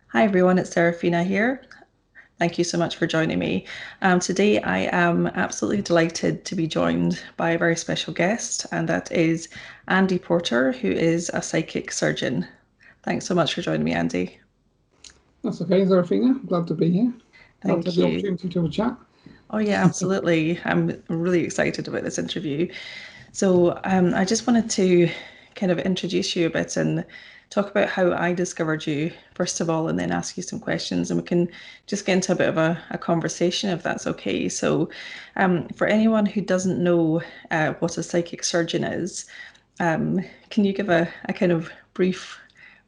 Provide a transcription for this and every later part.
Hi everyone, it's Zeraphina here. Thank you so much for joining me. Today I am absolutely delighted to be joined by a very special guest, and that is Andy Porter, who is a psychic surgeon. Thanks so much for joining me, Andy. That's okay, Zeraphina. Glad to be here. Glad to have Thank the you. opportunity to have a chat. Oh yeah, absolutely. I'm really excited about this interview. So I just wanted to kind of introduce you a bit and talk about how I discovered you, first of all, and then ask you some questions, and we can just get into a bit of a conversation if that's okay. So for anyone who doesn't know what a psychic surgeon is, can you give a kind of brief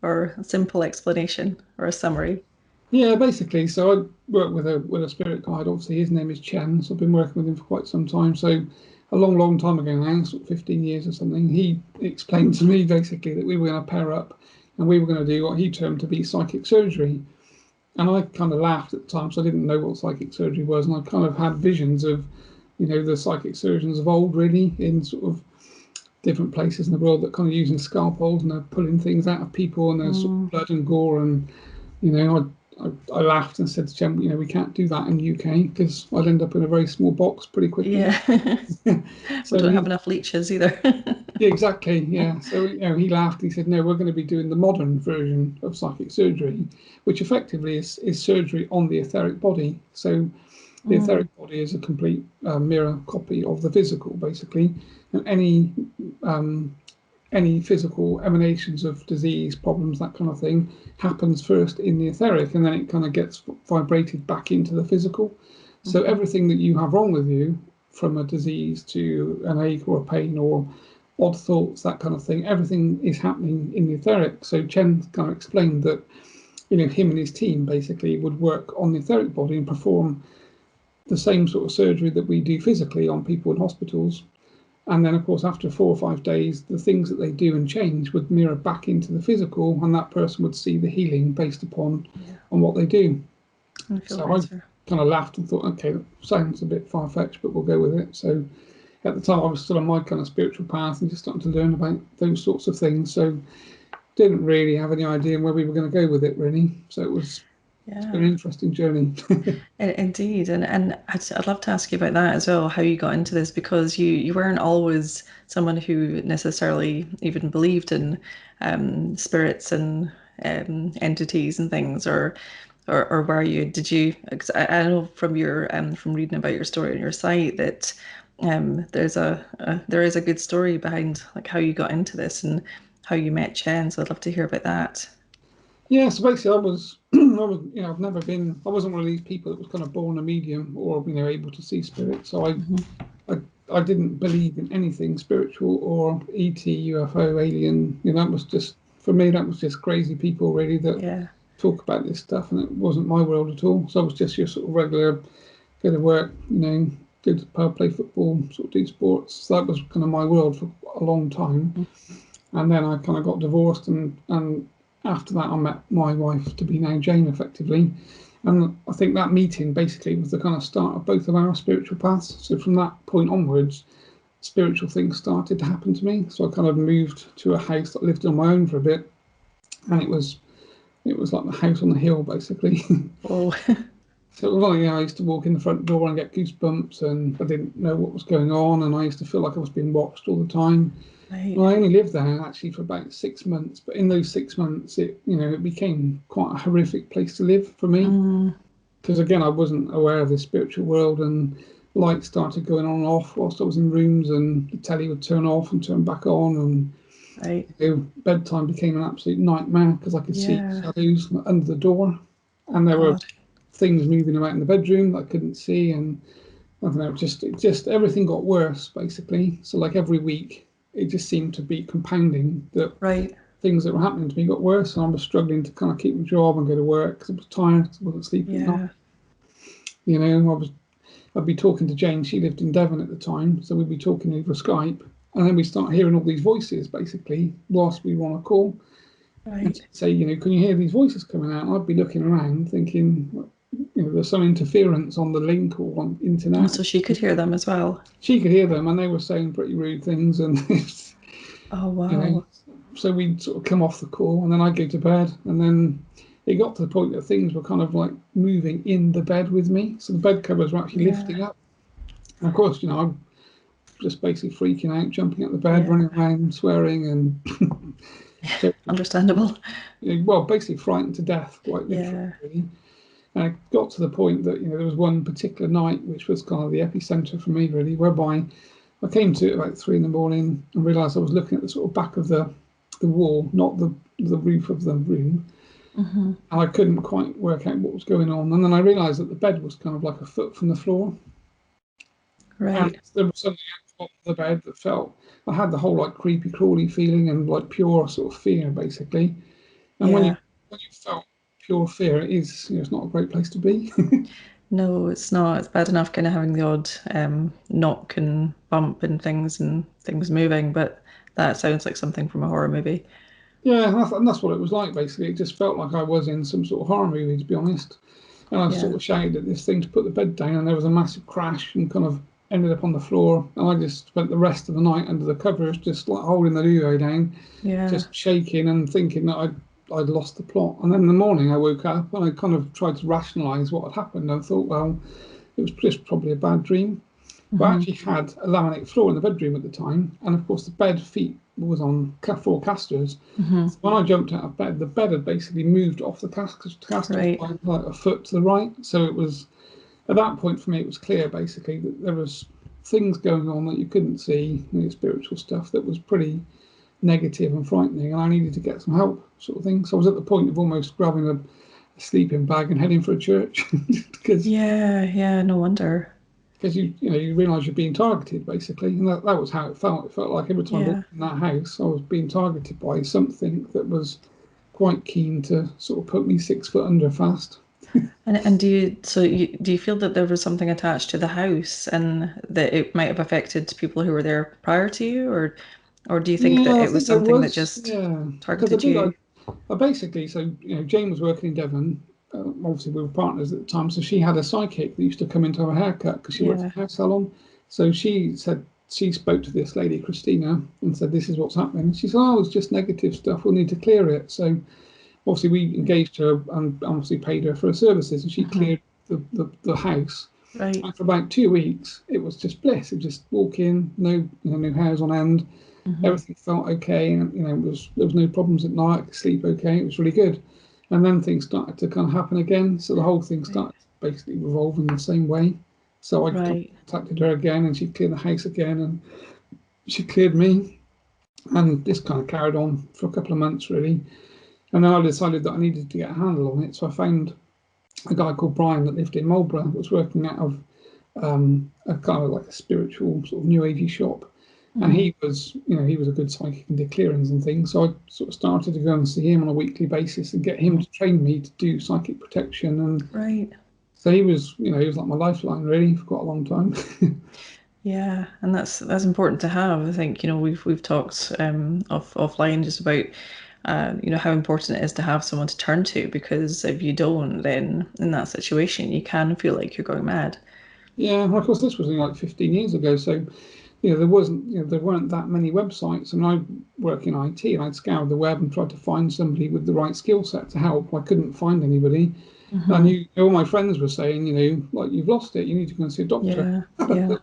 or simple explanation or a summary? Yeah, basically, so I work with a spirit guide. Obviously, his name is Chen, so I've been working with him for quite some time. So a long, long time ago now, sort of 15 years or something, he explained to me basically that we were going to pair up and we were going to do what he termed to be psychic surgery. And I kind of laughed at the time, so I didn't know what psychic surgery was, and I kind of had visions of, the psychic surgeons of old, really, in sort of different places in the world that kind of using scalpels and they're pulling things out of people and there's sort of Mm, blood and gore and I laughed and said to Jem, we can't do that in the UK because I'd end up in a very small box pretty quickly. yeah, we So don't have he, enough leeches either. yeah, exactly, yeah. So he laughed. He said, no, we're going to be doing the modern version of psychic surgery, which effectively is surgery on the etheric body. So the etheric Mm, body is a complete mirror copy of the physical, basically, and um, any physical emanations of disease, problems, that kind of thing, happens first in the etheric and then it kind of gets vibrated back into the physical. So mhm. everything that you have wrong with you, from a disease to an ache or a pain or odd thoughts, that kind of thing, everything is happening in the etheric. So Chen kind of explained that, him and his team basically would work on the etheric body and perform the same sort of surgery that we do physically on people in hospitals, and then, of course, after 4 or 5 days, the things that they do and change would mirror back into the physical, and that person would see the healing based upon Yeah, on what they do. I feel So I better. kind of laughed and thought, okay, that sounds a bit far fetched, but we'll go with it. So at the time, I was still on my kind of spiritual path and just starting to learn about those sorts of things. So didn't really have any idea where we were going to go with it, really. So it's been Yeah. an interesting journey. Indeed, and I'd love to ask you about that as well, how you got into this, because you weren't always someone who necessarily even believed in spirits and entities and things, or were you? Did you? 'Cause I know from your from reading about your story on your site that there is a good story behind like how you got into this and how you met Chen. So I'd love to hear about that. Yeah, so basically, I was, I've never been, I wasn't one of these people that was kind of born a medium or, able to see spirits. So Hmm. I, I didn't believe in anything spiritual or ET, UFO, alien. That was just, for me, that was just crazy people really that Yeah. talk about this stuff, and it wasn't my world at all. So I was just your sort of regular, go to work, go to the pub, play football, sort of do sports. So that was kind of my world for a long time. And then I kind of got divorced, and after that, I met my wife to be now Jane, effectively. And I think that meeting basically was the kind of start of both of our spiritual paths. So from that point onwards, spiritual things started to happen to me. So I kind of moved to a house that I lived on my own for a bit, and it was like the house on the hill, basically. Oh, So it was like, I used to walk in the front door and get goosebumps, and I didn't know what was going on, and I used to feel like I was being watched all the time. right. Well, I only lived there actually for about 6 months, but in those 6 months, it became quite a horrific place to live for me Mm, because again, I wasn't aware of the spiritual world, and lights started going on and off whilst I was in rooms, and the telly would turn off and turn back on, and right. bedtime became an absolute nightmare because I could see Yeah. shadows under the door, and there were God. things moving about in the bedroom that I couldn't see, and I don't know, it just everything got worse basically. So like every week, it just seemed to be compounding that Right. things that were happening to me got worse, and I was struggling to kind of keep my job and go to work because I was tired, I wasn't sleeping at night. Yeah. I'd be talking to Jane. She lived in Devon at the time, so we'd be talking over Skype, and then we start hearing all these voices basically whilst we were on a call, and Right. she'd say, can you hear these voices coming out? And I'd be looking around thinking, there's some interference on the link or on Oh, internet. so she could hear them as well. She could hear them, and they were saying pretty rude things, and Oh, you know, wow. so we'd sort of come off the call, and then I'd go to bed, and then it got to the point that things were kind of like moving in the bed with me. So the bed covers were actually lifting up. And of course, I'm just basically freaking out, jumping out the bed, running around, swearing, and Understandable. well, basically frightened to death, quite literally. Really. And it got to the point that there was one particular night which was kind of the epicenter for me, really, whereby I came to it about 3 in the morning and realised I was looking at the sort of back of the wall, not the roof of the room. Mm-hmm. And I couldn't quite work out what was going on. And then I realised that the bed was kind of like a foot from the floor. Right. And there was something at the bottom of the bed that felt, I had the whole like creepy crawly feeling and like pure sort of fear, basically. And when you felt pure fear, it is, it's not a great place to be. No, it's not. It's bad enough kind of having the odd knock and bump and things moving, but that sounds like something from a horror movie. Yeah, and that's what it was like, basically. It just felt like I was in some sort of horror movie, to be honest. And I sort of shouted at this thing to put the bed down, and there was a massive crash and kind of ended up on the floor. And I just spent the rest of the night under the covers, just like holding the duvet down, just shaking and thinking that I'd lost the plot. And then in the morning I woke up and I kind of tried to rationalise what had happened. I thought, well, it was just probably a bad dream. But I actually had a laminate floor in the bedroom at the time, and of course the bed feet was on 4 casters. So when I jumped out of bed, the bed had basically moved off the casters by like a foot to the right. So it was, at that point for me, it was clear basically that there was things going on that you couldn't see, spiritual stuff that was pretty negative and frightening, and I needed to get some help, sort of thing. So I was at the point of almost grabbing a sleeping bag and heading for a church because no wonder. Because you realise you're being targeted, basically, and that was how it felt. It felt like every time I walked in that house, I was being targeted by something that was quite keen to sort of put me 6 foot under fast. And do you feel that there was something attached to the house and that it might have affected people who were there prior to you, or do you think that Yeah, I it was think there something that was. just Yeah, because targeted you? I basically, so Jane was working in Devon. Obviously, we were partners at the time, so she had a psychic that used to come into her haircut because she worked in a hair salon. So she said she spoke to this lady Christina and said, "This is what's happening." She said, "Oh, it's just negative stuff. We'll need to clear it." So obviously, we engaged her and obviously paid her for her services, and she cleared the house. Right. And for about 2 weeks, it was just bliss. It just walk in, no hairs on end. Everything felt okay, and there was no problems at night. I could sleep okay. It was really good. And then things started to kind of happen again. So the whole thing started basically revolving the same way. So I contacted her again, and she cleared the house again, and she cleared me. And this kind of carried on for a couple of months, really. And then I decided that I needed to get a handle on it. So I found a guy called Brian that lived in Marlborough, that was working out of a kind of like a spiritual sort of new agey shop. And he was a good psychic and did clearings and things. So I sort of started to go and see him on a weekly basis and get him to train me to do psychic protection. And so he was like my lifeline really for quite a long time. Yeah, and that's important to have. I think we've talked offline just about how important it is to have someone to turn to, because if you don't, then in that situation you can feel like you're going mad. Yeah, of course this was like 15 years ago, so there weren't that many websites, and I work in IT, and I'd scoured the web and tried to find somebody with the right skill set to help. I couldn't find anybody. And I knew all my friends were saying, like, you've lost it, you need to go and see a doctor. Yeah.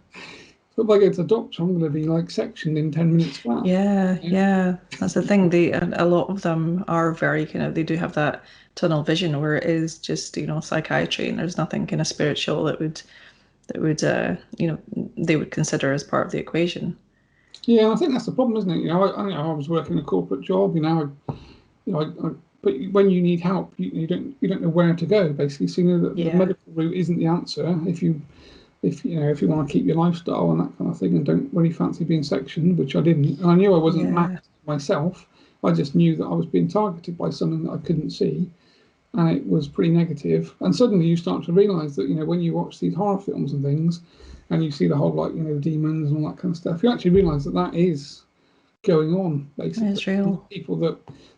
So if I go to the doctor, I'm going to be like sectioned in 10 minutes flat. Yeah. That's the thing. A lot of them are very they do have that tunnel vision where it is just psychiatry, and there's nothing kind of spiritual that would they would consider as part of the equation. Yeah, I think that's the problem, isn't it? I was working a corporate job. But when you need help, you don't know where to go. Basically, so that the medical route isn't the answer. If you want to keep your lifestyle and that kind of thing, and don't really fancy being sectioned, which I didn't, and I knew I wasn't maxed myself. I just knew that I was being targeted by something that I couldn't see, and it was pretty negative. And suddenly you start to realise that when you watch these horror films and things, and you see the whole the demons and all that kind of stuff, you actually realise that is going on basically. It's real.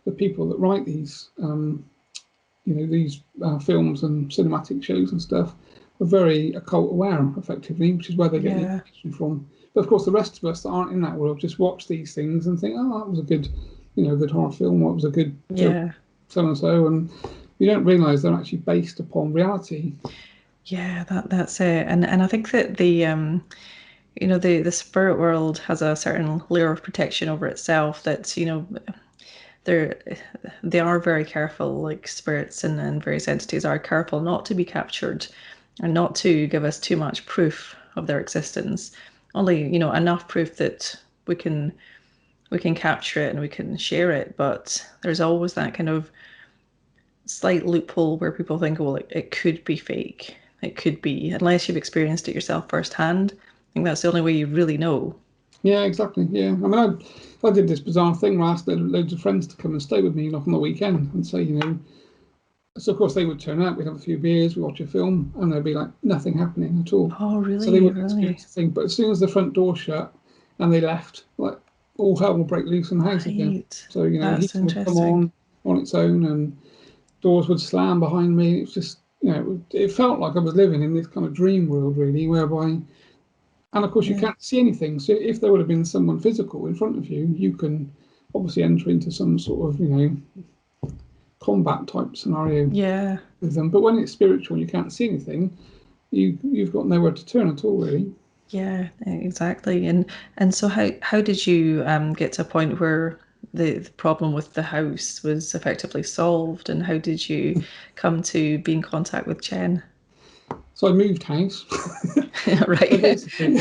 The people that write these these films and cinematic shows and stuff are very occult aware, effectively, which is where they get the information from. But of course, the rest of us that aren't in that world just watch these things and think, "Oh, that was a good, good horror film. What was a good joke, so and so." And you don't realise they're actually based upon reality. Yeah, that's it. And I think that the spirit world has a certain layer of protection over itself that, they're they are very careful, like spirits and various entities are careful not to be captured and not to give us too much proof of their existence. Only, enough proof that we can we can capture it and we can share it, but there's always that kind of slight loophole where people think, well, it could be fake. It could be, unless you've experienced it yourself firsthand. I think that's the only way you really know. Yeah, exactly. Yeah, I mean, I did this bizarre thing where I asked loads of friends to come and stay with me, like on the weekend, and say, so of course they would turn up, we'd have a few beers, we watch a film, and there'd be like nothing happening at all. Oh, So they really? wouldn't Really? experience a thing. But as soon as the front door shut and they left, like all hell will break loose in the house again. Right. So That's heating would come interesting. on its own, and doors would slam behind me. It's just it felt like I was living in this kind of dream world, really, whereby. And of course, you Yeah. can't see anything. So if there would have been someone physical in front of you, you can obviously enter into some sort of, combat type scenario Yeah. with them. But when it's spiritual and you can't see anything, you've got nowhere to turn at all, really. Yeah, exactly. And so how did you get to a point where the problem with the house was effectively solved, and how did you come to be in contact with Chen? So I moved house. So Right. basically,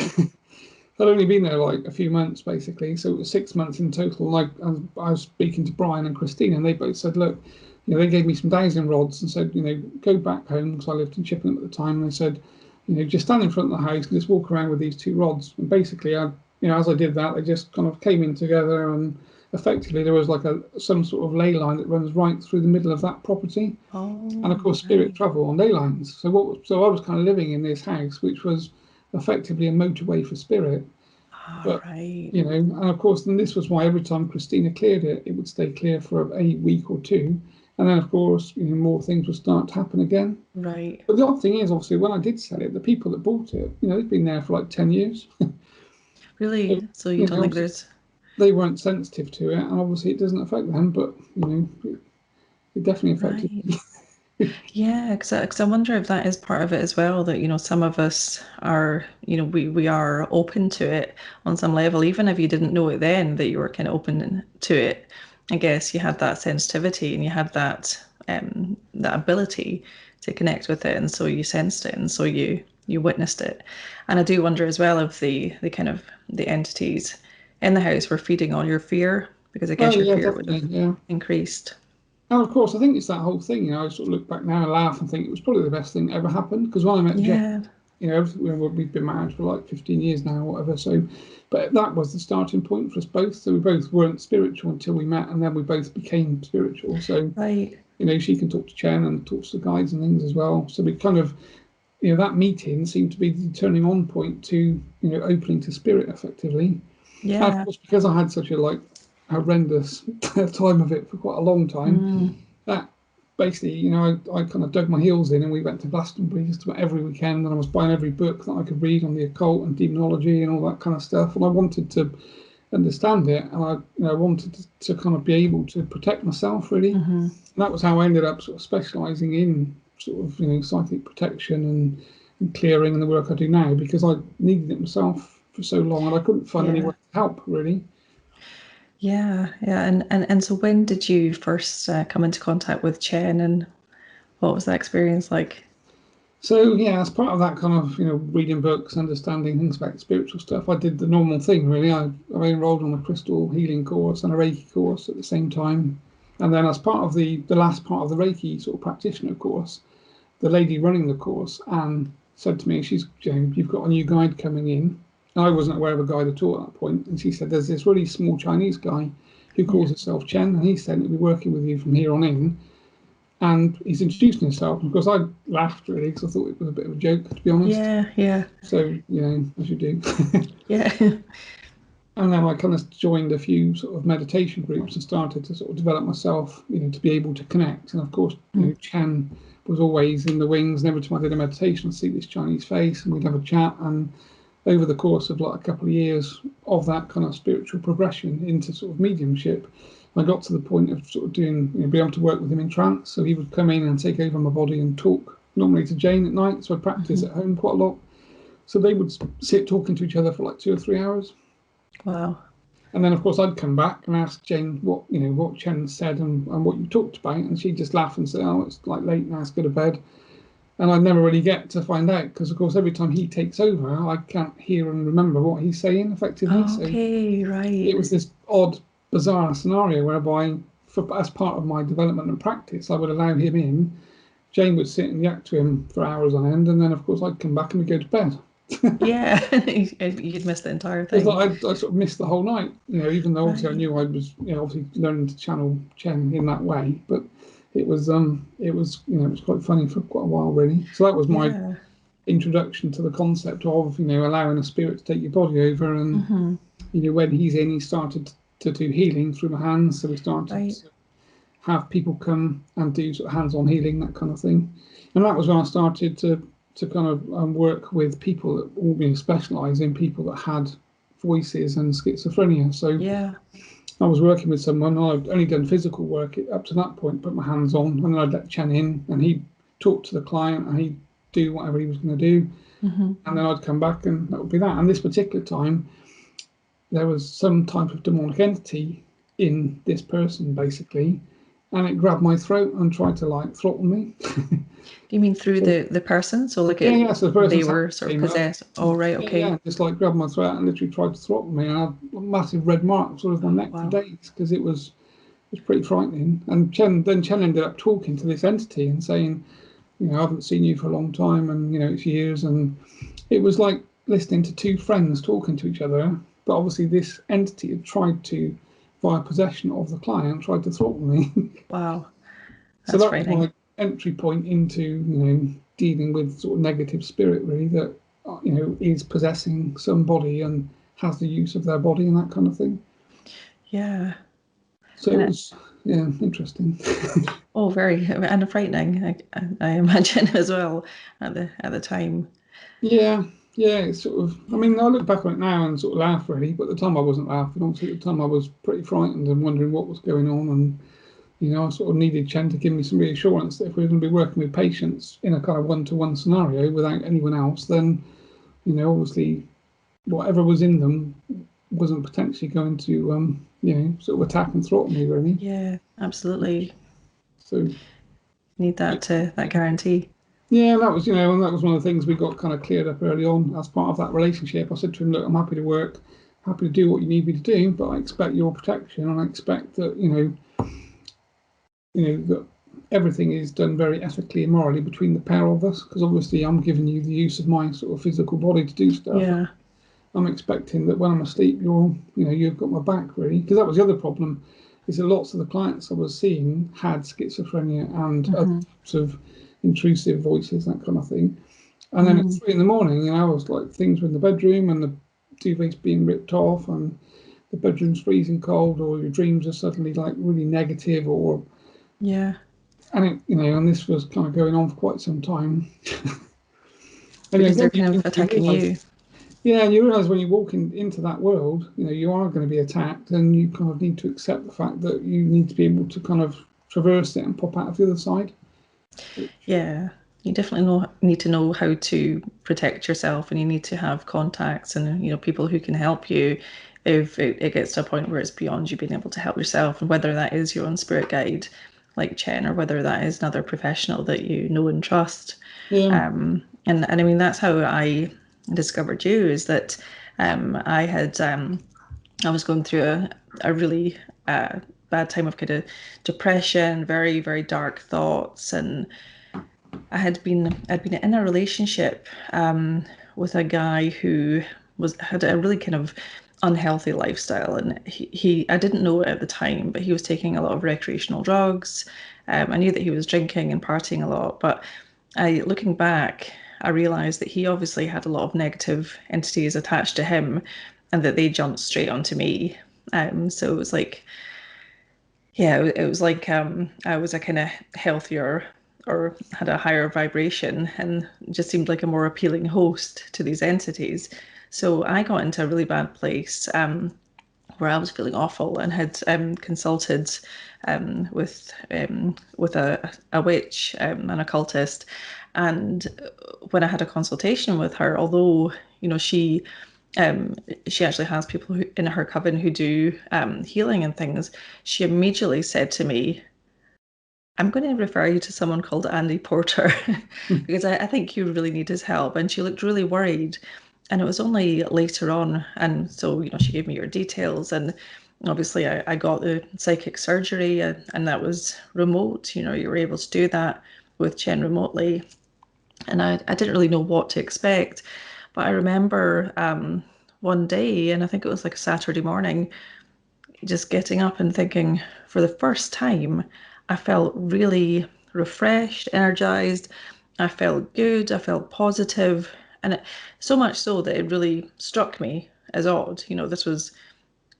I'd only been there like a few months, basically. So it was 6 months in total. Like I was speaking to Brian and Christine, and they both said, look, they gave me some dowsing rods and said, go back home because I lived in Chippenham at the time. And they said, just stand in front of the house and just walk around with these two rods. And basically, as I did that, they just kind of came in together, and effectively there was like some sort of ley line that runs right through the middle of that property. And of Oh, course, spirit right. travel on ley lines. So I was kind of living in this house, which was effectively a motorway for spirit. Ah, But right. and of course, then this was why every time Christina cleared it, it would stay clear for a week or two, and then of course, more things would start to happen again. Right. But the odd thing is, obviously, when I did sell it, the people that bought it, they've been there for like 10 years. So, Really? So you don't think obviously there's they weren't sensitive to it, and obviously it doesn't affect them, but it definitely affected right. me. Yeah, because I wonder if that is part of it as well, that, some of us are, we are open to it on some level, even if you didn't know it then, that you were kind of open to it. I guess you had that sensitivity and you had that ability to connect with it, and so you sensed it, and so you witnessed it. And I do wonder as well if the kind of the entities in the house were feeding on your fear, because I Oh guess your yeah, fear would have definitely, yeah. increased. And of course, I think it's that whole thing. I sort of look back now and laugh and think it was probably the best thing that ever happened. Because when I met Jeff, Yeah, we've been married for like 15 years now, or whatever. So, but that was the starting point for us both. So we both weren't spiritual until we met, and then we both became spiritual. So, right. she can talk to Chen and talk to the guides and things as well. So we kind of, that meeting seemed to be the turning on point to, opening to spirit effectively. And of Yeah. course, because I had such a horrendous time of it for quite a long time, Mm. that basically, I kind of dug my heels in, and we went to Glastonbury just about every weekend, and I was buying every book that I could read on the occult and demonology and all that kind of stuff, and I wanted to understand it, and I wanted to kind of be able to protect myself, really. Hmm. And that was how I ended up sort of specialising in sort of psychic protection and clearing and the work I do now, because I needed it myself for so long, and I couldn't find Yeah. anyone to help, really. Yeah. Yeah. And so when did you first come into contact with Chen, and what was that experience like? So yeah, as part of that kind of reading books, understanding things about spiritual stuff, I did the normal thing really. I enrolled on a crystal healing course and a Reiki course at the same time, and then as part of the last part of the Reiki sort of practitioner course, the lady running the course, Anne, said to me, you've got a new guide coming in. And I wasn't aware of a guide at all at that point, and she said there's this really small Chinese guy who Yeah. calls himself Chen, and he said he'll be working with you from here on in, and he's introducing himself. And of course, I laughed really because I thought it was a bit of a joke, to be honest. Yeah. Yeah. So, as you do. Yeah. And then I kind of joined a few sort of meditation groups and started to sort of develop myself, to be able to connect. And of course, Mm. Chan was always in the wings. And every time I did a meditation, I'd see this Chinese face and we'd have a chat. And over the course of like a couple of years of that kind of spiritual progression into sort of mediumship, I got to the point of sort of doing, being able to work with him in trance. So he would come in and take over my body and talk normally to Jane at night. So I practice at home quite a lot. So they would sit talking to each other for like 2 or 3 hours. Wow. And then, of course, I'd come back and ask Jane what Chen said and what you talked about, and she'd just laugh and say, "Oh, it's like late now, let's go to bed." And I'd never really get to find out because, of course, every time he takes over, I can't hear and remember what he's saying effectively. Okay, So right. it was this odd, bizarre scenario whereby, as part of my development and practice, I would allow him in. Jane would sit and yak to him for hours on end, and then, of course, I'd come back and we'd go to bed. Yeah, you'd missed the entire It's thing. like I sort of missed the whole night, even though obviously I knew I was, obviously learning to channel Chen in that way. But it was quite funny for quite a while, really. So that was my Yeah. introduction to the concept of, allowing a spirit to take your body over. And, when he's in, he started to do healing through my hands. So we started Right. to have people come and do sort of hands-on healing, that kind of thing. And that was when I started to kind of work with people that all specialise in people that had voices and schizophrenia. So Yeah. I was working with someone. I'd only done physical work up to that point, put my hands on, and then I'd let Chen in, and he'd talk to the client, and he'd do whatever he was going to do, and then I'd come back, and that would be that. And this particular time, there was some type of demonic entity in this person, basically, and it grabbed my throat and tried to throttle me. You mean through So, the person? So like yeah. So the person they were sort of came up, possessed. Oh, right, okay. yeah, just grabbed my throat and literally tried to throttle me. And I had a massive red mark sort of my neck for Wow. days because it was pretty frightening. And Chen ended up talking to this entity and saying, I haven't seen you for a long time, and it's years, and it was like listening to two friends talking to each other. But obviously, this entity had tried to, via possession of the client, tried to throttle me. Wow. So That's that was frightening. my entry point into dealing with sort of negative spirit, really, that is possessing somebody and has the use of their body and that kind of thing. Yeah. So And it was, yeah, interesting. very and frightening, I imagine as well at the time. Yeah, it's sort of. I mean, I look back on it now and sort of laugh really, but at the time I wasn't laughing. Obviously, at the time I was pretty frightened and wondering what was going on, and I sort of needed Chen to give me some reassurance that if we were going to be working with patients in a kind of one-to-one scenario without anyone else, then obviously whatever was in them wasn't potentially going to sort of attack and throttle me really. Yeah, absolutely. So Need that guarantee. yeah, that was and that was one of the things we got kind of cleared up early on as part of that relationship. I said to him, look, I'm happy to work, happy to do what you need me to do, but I expect your protection, and I expect that that everything is done very ethically and morally between the pair of us, because obviously I'm giving you the use of my sort of physical body to do stuff. Yeah. I'm expecting that when I'm asleep, you've got my back really, because that was the other problem, is that lots of the clients I was seeing had schizophrenia and other types of intrusive voices, that kind of thing. And then at 3 in the morning, I was like, things were in the bedroom and the duvet's being ripped off and the bedroom's freezing cold, or your dreams are suddenly like really negative, or Yeah. and it, and this was kind of going on for quite some time. And Because they're again, kind of attacking you. yeah, and you realise when you walk into that world, you are going to be attacked, and you kind of need to accept the fact that you need to be able to kind of traverse it and pop out of the other side. Yeah. You definitely need to know how to protect yourself, and you need to have contacts and people who can help you if it gets to a point where it's beyond you being able to help yourself, and whether that is your own spirit guide like Chen, or whether that is another professional that you know and trust. Yeah, And I mean, that's how I discovered you, is that I had I was going through a really bad time of kind of depression, very, very dark thoughts, and I'd been in a relationship with a guy who had a really kind of unhealthy lifestyle, and he I didn't know it at the time, but he was taking a lot of recreational drugs. I knew that he was drinking and partying a lot, but looking back, I realized that he obviously had a lot of negative entities attached to him, and that they jumped straight onto me. So it was like, yeah, it was like I was a kind of healthier or had a higher vibration and just seemed like a more appealing host to these entities. So I got into a really bad place where I was feeling awful and had consulted with a witch, an occultist. And when I had a consultation with her, although she actually has people in her coven who do healing and things, she immediately said to me, I'm going to refer you to someone called Andy Porter because I think you really need his help. And she looked really worried. And it was only later on. And so, she gave me your details. And obviously, I got the psychic surgery, and that was remote. You were able to do that with Chen remotely. And I didn't really know what to expect. But I remember one day, and I think it was like a Saturday morning, just getting up and thinking, for the first time, I felt really refreshed, energized. I felt good. I felt positive, and so much so that it really struck me as odd. This was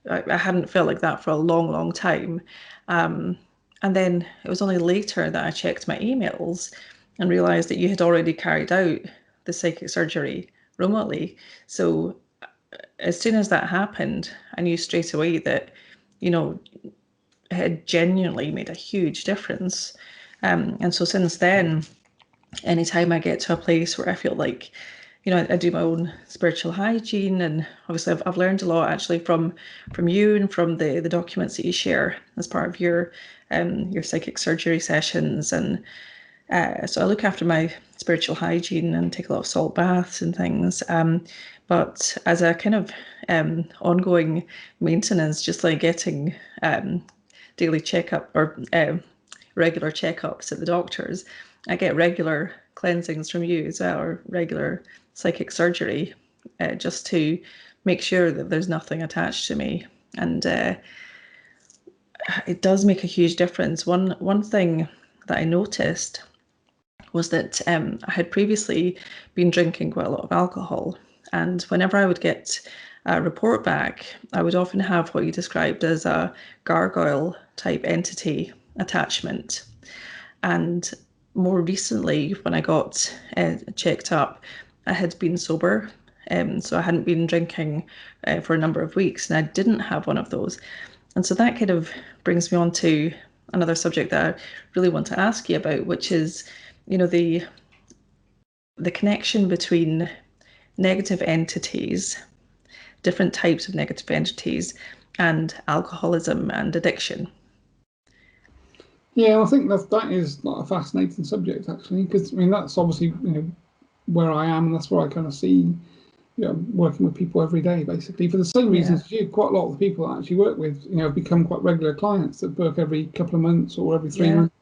I hadn't felt like that for a long, long time. And then it was only later that I checked my emails and realized that you had already carried out the psychic surgery remotely. So as soon as that happened, I knew straight away that, you know, it had genuinely made a huge difference. And so since then, anytime I get to a place where I feel like, I do my own spiritual hygiene, and obviously I've learned a lot actually from you and from the documents that you share as part of your psychic surgery sessions. And so I look after my spiritual hygiene and take a lot of salt baths and things. But as a kind of ongoing maintenance, just like getting daily checkup or regular checkups at the doctors, I get regular cleansings from you as well, or regular psychic surgery, just to make sure that there's nothing attached to me. And it does make a huge difference. One thing that I noticed was that I had previously been drinking quite a lot of alcohol. And whenever I would get a report back, I would often have what you described as a gargoyle type entity attachment. And more recently, when I got checked up, I had been sober. So I hadn't been drinking for a number of weeks, and I didn't have one of those. And so that kind of brings me on to another subject that I really want to ask you about, which is, the connection between negative entities, different types of negative entities, and alcoholism and addiction. Yeah, I think that is like a fascinating subject actually, because I mean that's obviously where I am, and that's where I kind of see working with people every day basically for the same reasons as you. Quite a lot of the people I actually work with have become quite regular clients that book every couple of months or every 3 months,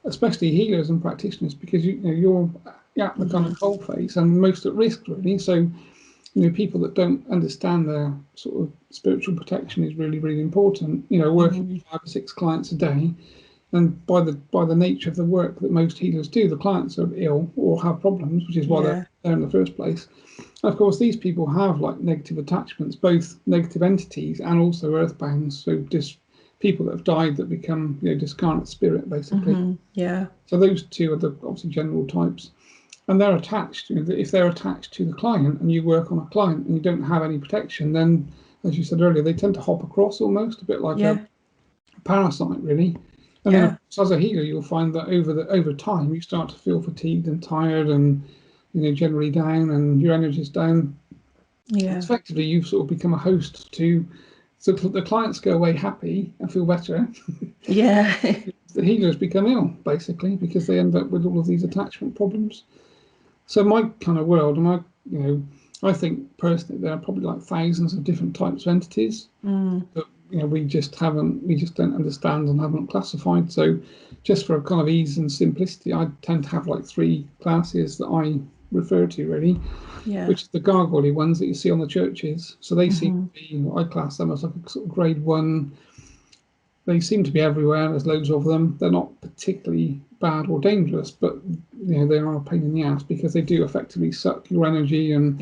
especially healers and practitioners, because you're at the kind of cold face and most at risk really. So people that don't understand their sort of spiritual protection is really, really important. Working with 5 or 6 clients a day, and by the nature of the work that most healers do, the clients are ill or have problems, which is why they're there in the first place. And of course, these people have like negative attachments, both negative entities and also earthbound. So just people that have died that become discarnate spirit basically. So those two are the obviously general types. And they're attached. If they're attached to the client and you work on a client and you don't have any protection, then, as you said earlier, they tend to hop across almost a bit like a parasite, really. And then, of course, as a healer, you'll find that over time you start to feel fatigued and tired, and generally down, and your energy's down. Effectively, you've sort of become a host to. So the clients go away happy and feel better. The healers become ill basically because they end up with all of these attachment problems. So my kind of world, and I think personally there are probably like thousands of different types of entities that we just don't understand and haven't classified. So just for a kind of ease and simplicity, I tend to have like 3 classes that I refer to really, which are the gargoyle ones that you see on the churches. So they seem to be, I class them as like a sort of grade 1. They seem to be everywhere. There's loads of them. They're not particularly bad or dangerous, but they are a pain in the ass because they do effectively suck your energy, and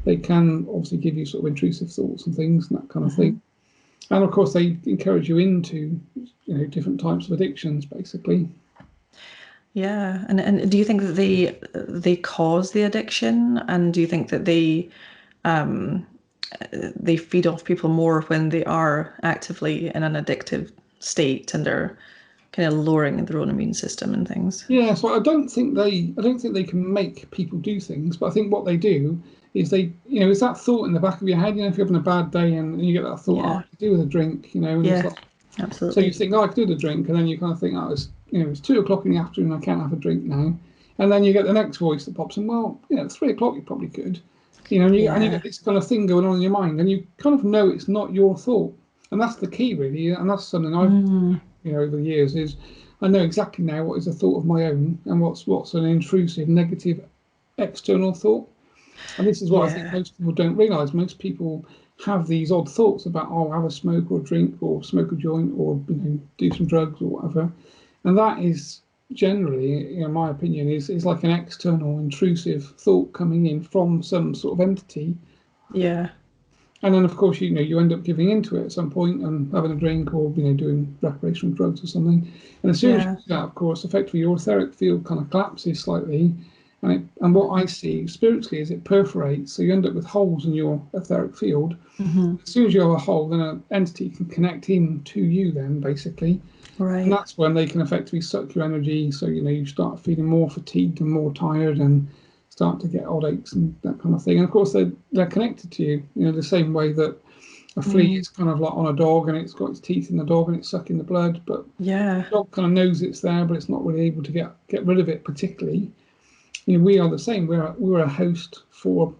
they can obviously give you sort of intrusive thoughts and things and that kind of thing. And of course, they encourage you into different types of addictions, basically. Yeah, and do you think that they cause the addiction, and do you think that they they feed off people more when they are actively in an addictive state and are kind of lowering their own immune system and things. Yeah, so I don't think they can make people do things, but I think what they do is it's that thought in the back of your head. If you're having a bad day and you get that thought, oh, Yeah. I could do with a drink, and it's Yeah, like, so you absolutely. think, oh, I could do with a drink, and then you kind of think, oh, it's 2 o'clock in the afternoon, I can't have a drink now, and then you get the next voice that pops in, well, at 3 o'clock you probably could, and you Yeah. get this kind of thing going on in your mind, and you kind of know it's not your thought, and that's the key really, and that's something I've Mm, over the years is I know exactly now what is a thought of my own and what's an intrusive, negative, external thought. And this is what I think yeah. most people don't realise. Most people have these odd thoughts about, oh, have a smoke or a drink or smoke a joint or do some drugs or whatever. And that is generally, in my opinion, is like an external, intrusive thought coming in from some sort of entity. Yeah. And then, of course, you end up giving into it at some point and having a drink or doing recreational drugs or something. And as soon as you Yeah. do that, of course, effectively your etheric field kind of collapses slightly. And what I see spiritually is it perforates, so you end up with holes in your etheric field. Mm-hmm. As soon as you have a hole, then an entity can connect in to you. Then basically, and Right. that's when they can effectively suck your energy. So you start feeling more fatigued and more tired and start to get odd aches and that kind of thing. And of course, they're connected to you, the same way that a flea Mm, is kind of like on a dog and it's got its teeth in the dog and it's sucking the blood, but yeah. the dog kind of knows it's there, but it's not really able to get rid of it particularly. We are the same. We're a host for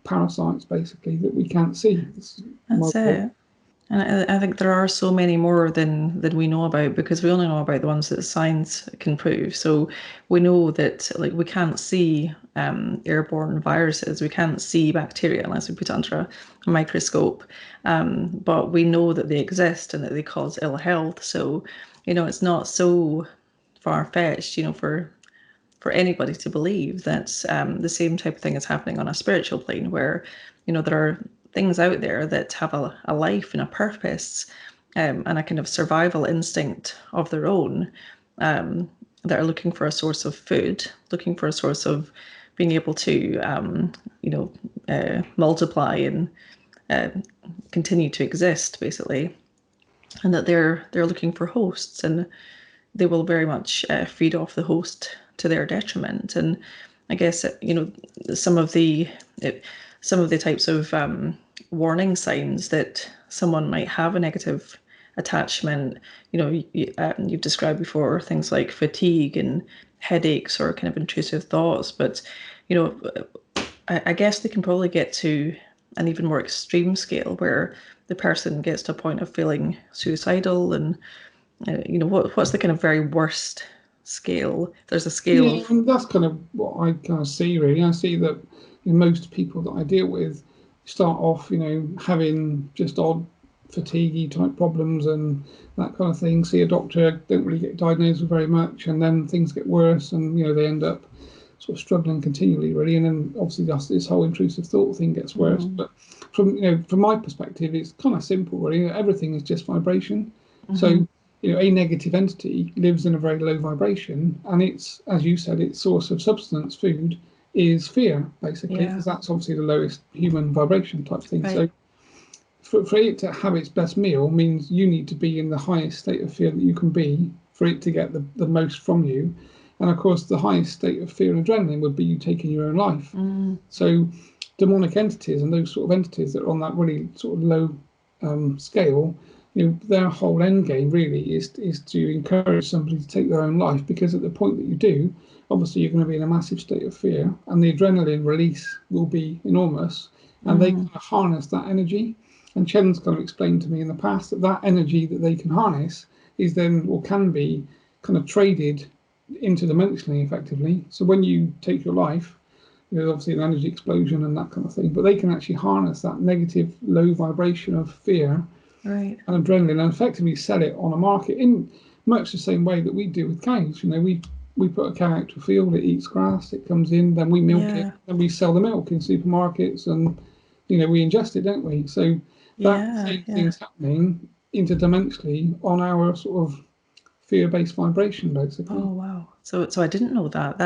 parasites basically that we can't see. This is my That's it. And I think there are so many more than we know about because we only know about the ones that science can prove. So we know that like we can't see airborne viruses, we can't see bacteria unless we put it under a microscope. But we know that they exist and that they cause ill health. So it's not so far fetched, for anybody to believe that the same type of thing is happening on a spiritual plane where there are things out there that have a life and a purpose, and a kind of survival instinct of their own, that are looking for a source of food, looking for a source of being able to multiply and uh, continue to exist basically, and that they're looking for hosts, and they will very much feed off the host to their detriment. And I guess some of the some of the types of warning signs that someone might have a negative attachment. You've described before things like fatigue and headaches or kind of intrusive thoughts, but you know, I guess they can probably get to an even more extreme scale where the person gets to a point of feeling suicidal and what's the kind of very worst scale? There's a scale Yeah, of and that's kind of what I kind of see really. I see that most people that I deal with start off, having just odd fatigue type problems and that kind of thing. See a doctor, don't really get diagnosed with very much, and then things get worse, and they end up sort of struggling continually, really. And then obviously this whole intrusive thought thing gets worse. mm, But from my perspective, it's kind of simple, really. Everything is just vibration. hmm So a negative entity lives in a very low vibration, and it's, as you said, its source of substance, food, is fear, basically, yeah, because that's obviously the lowest human vibration type thing. right, So for it to have its best meal means you need to be in the highest state of fear that you can be for it to get the most from you. And of course, the highest state of fear and adrenaline would be you taking your own life. mm, So demonic entities and those sort of entities that are on that really sort of low scale, their whole end game really is to encourage somebody to take their own life, because at the point that you do, obviously you're going to be in a massive state of fear, and the adrenaline release will be enormous, and they mm, kind of harness that energy. And Chen's kind of explained to me in the past that that energy that they can harness is then, or can be, kind of traded interdimensionally effectively. So when you take your life, there's obviously an energy explosion and that kind of thing, but they can actually harness that negative low vibration of fear right, and adrenaline and effectively sell it on a market in much the same way that we do with cows. We put a cow out to a field, it eats grass, it comes in, then we milk it, yeah, and we sell the milk in supermarkets, and we ingest it, don't we? So that yeah, same yeah. thing's happening interdimensionally on our sort of fear-based vibration, basically. Oh wow. So I didn't know that.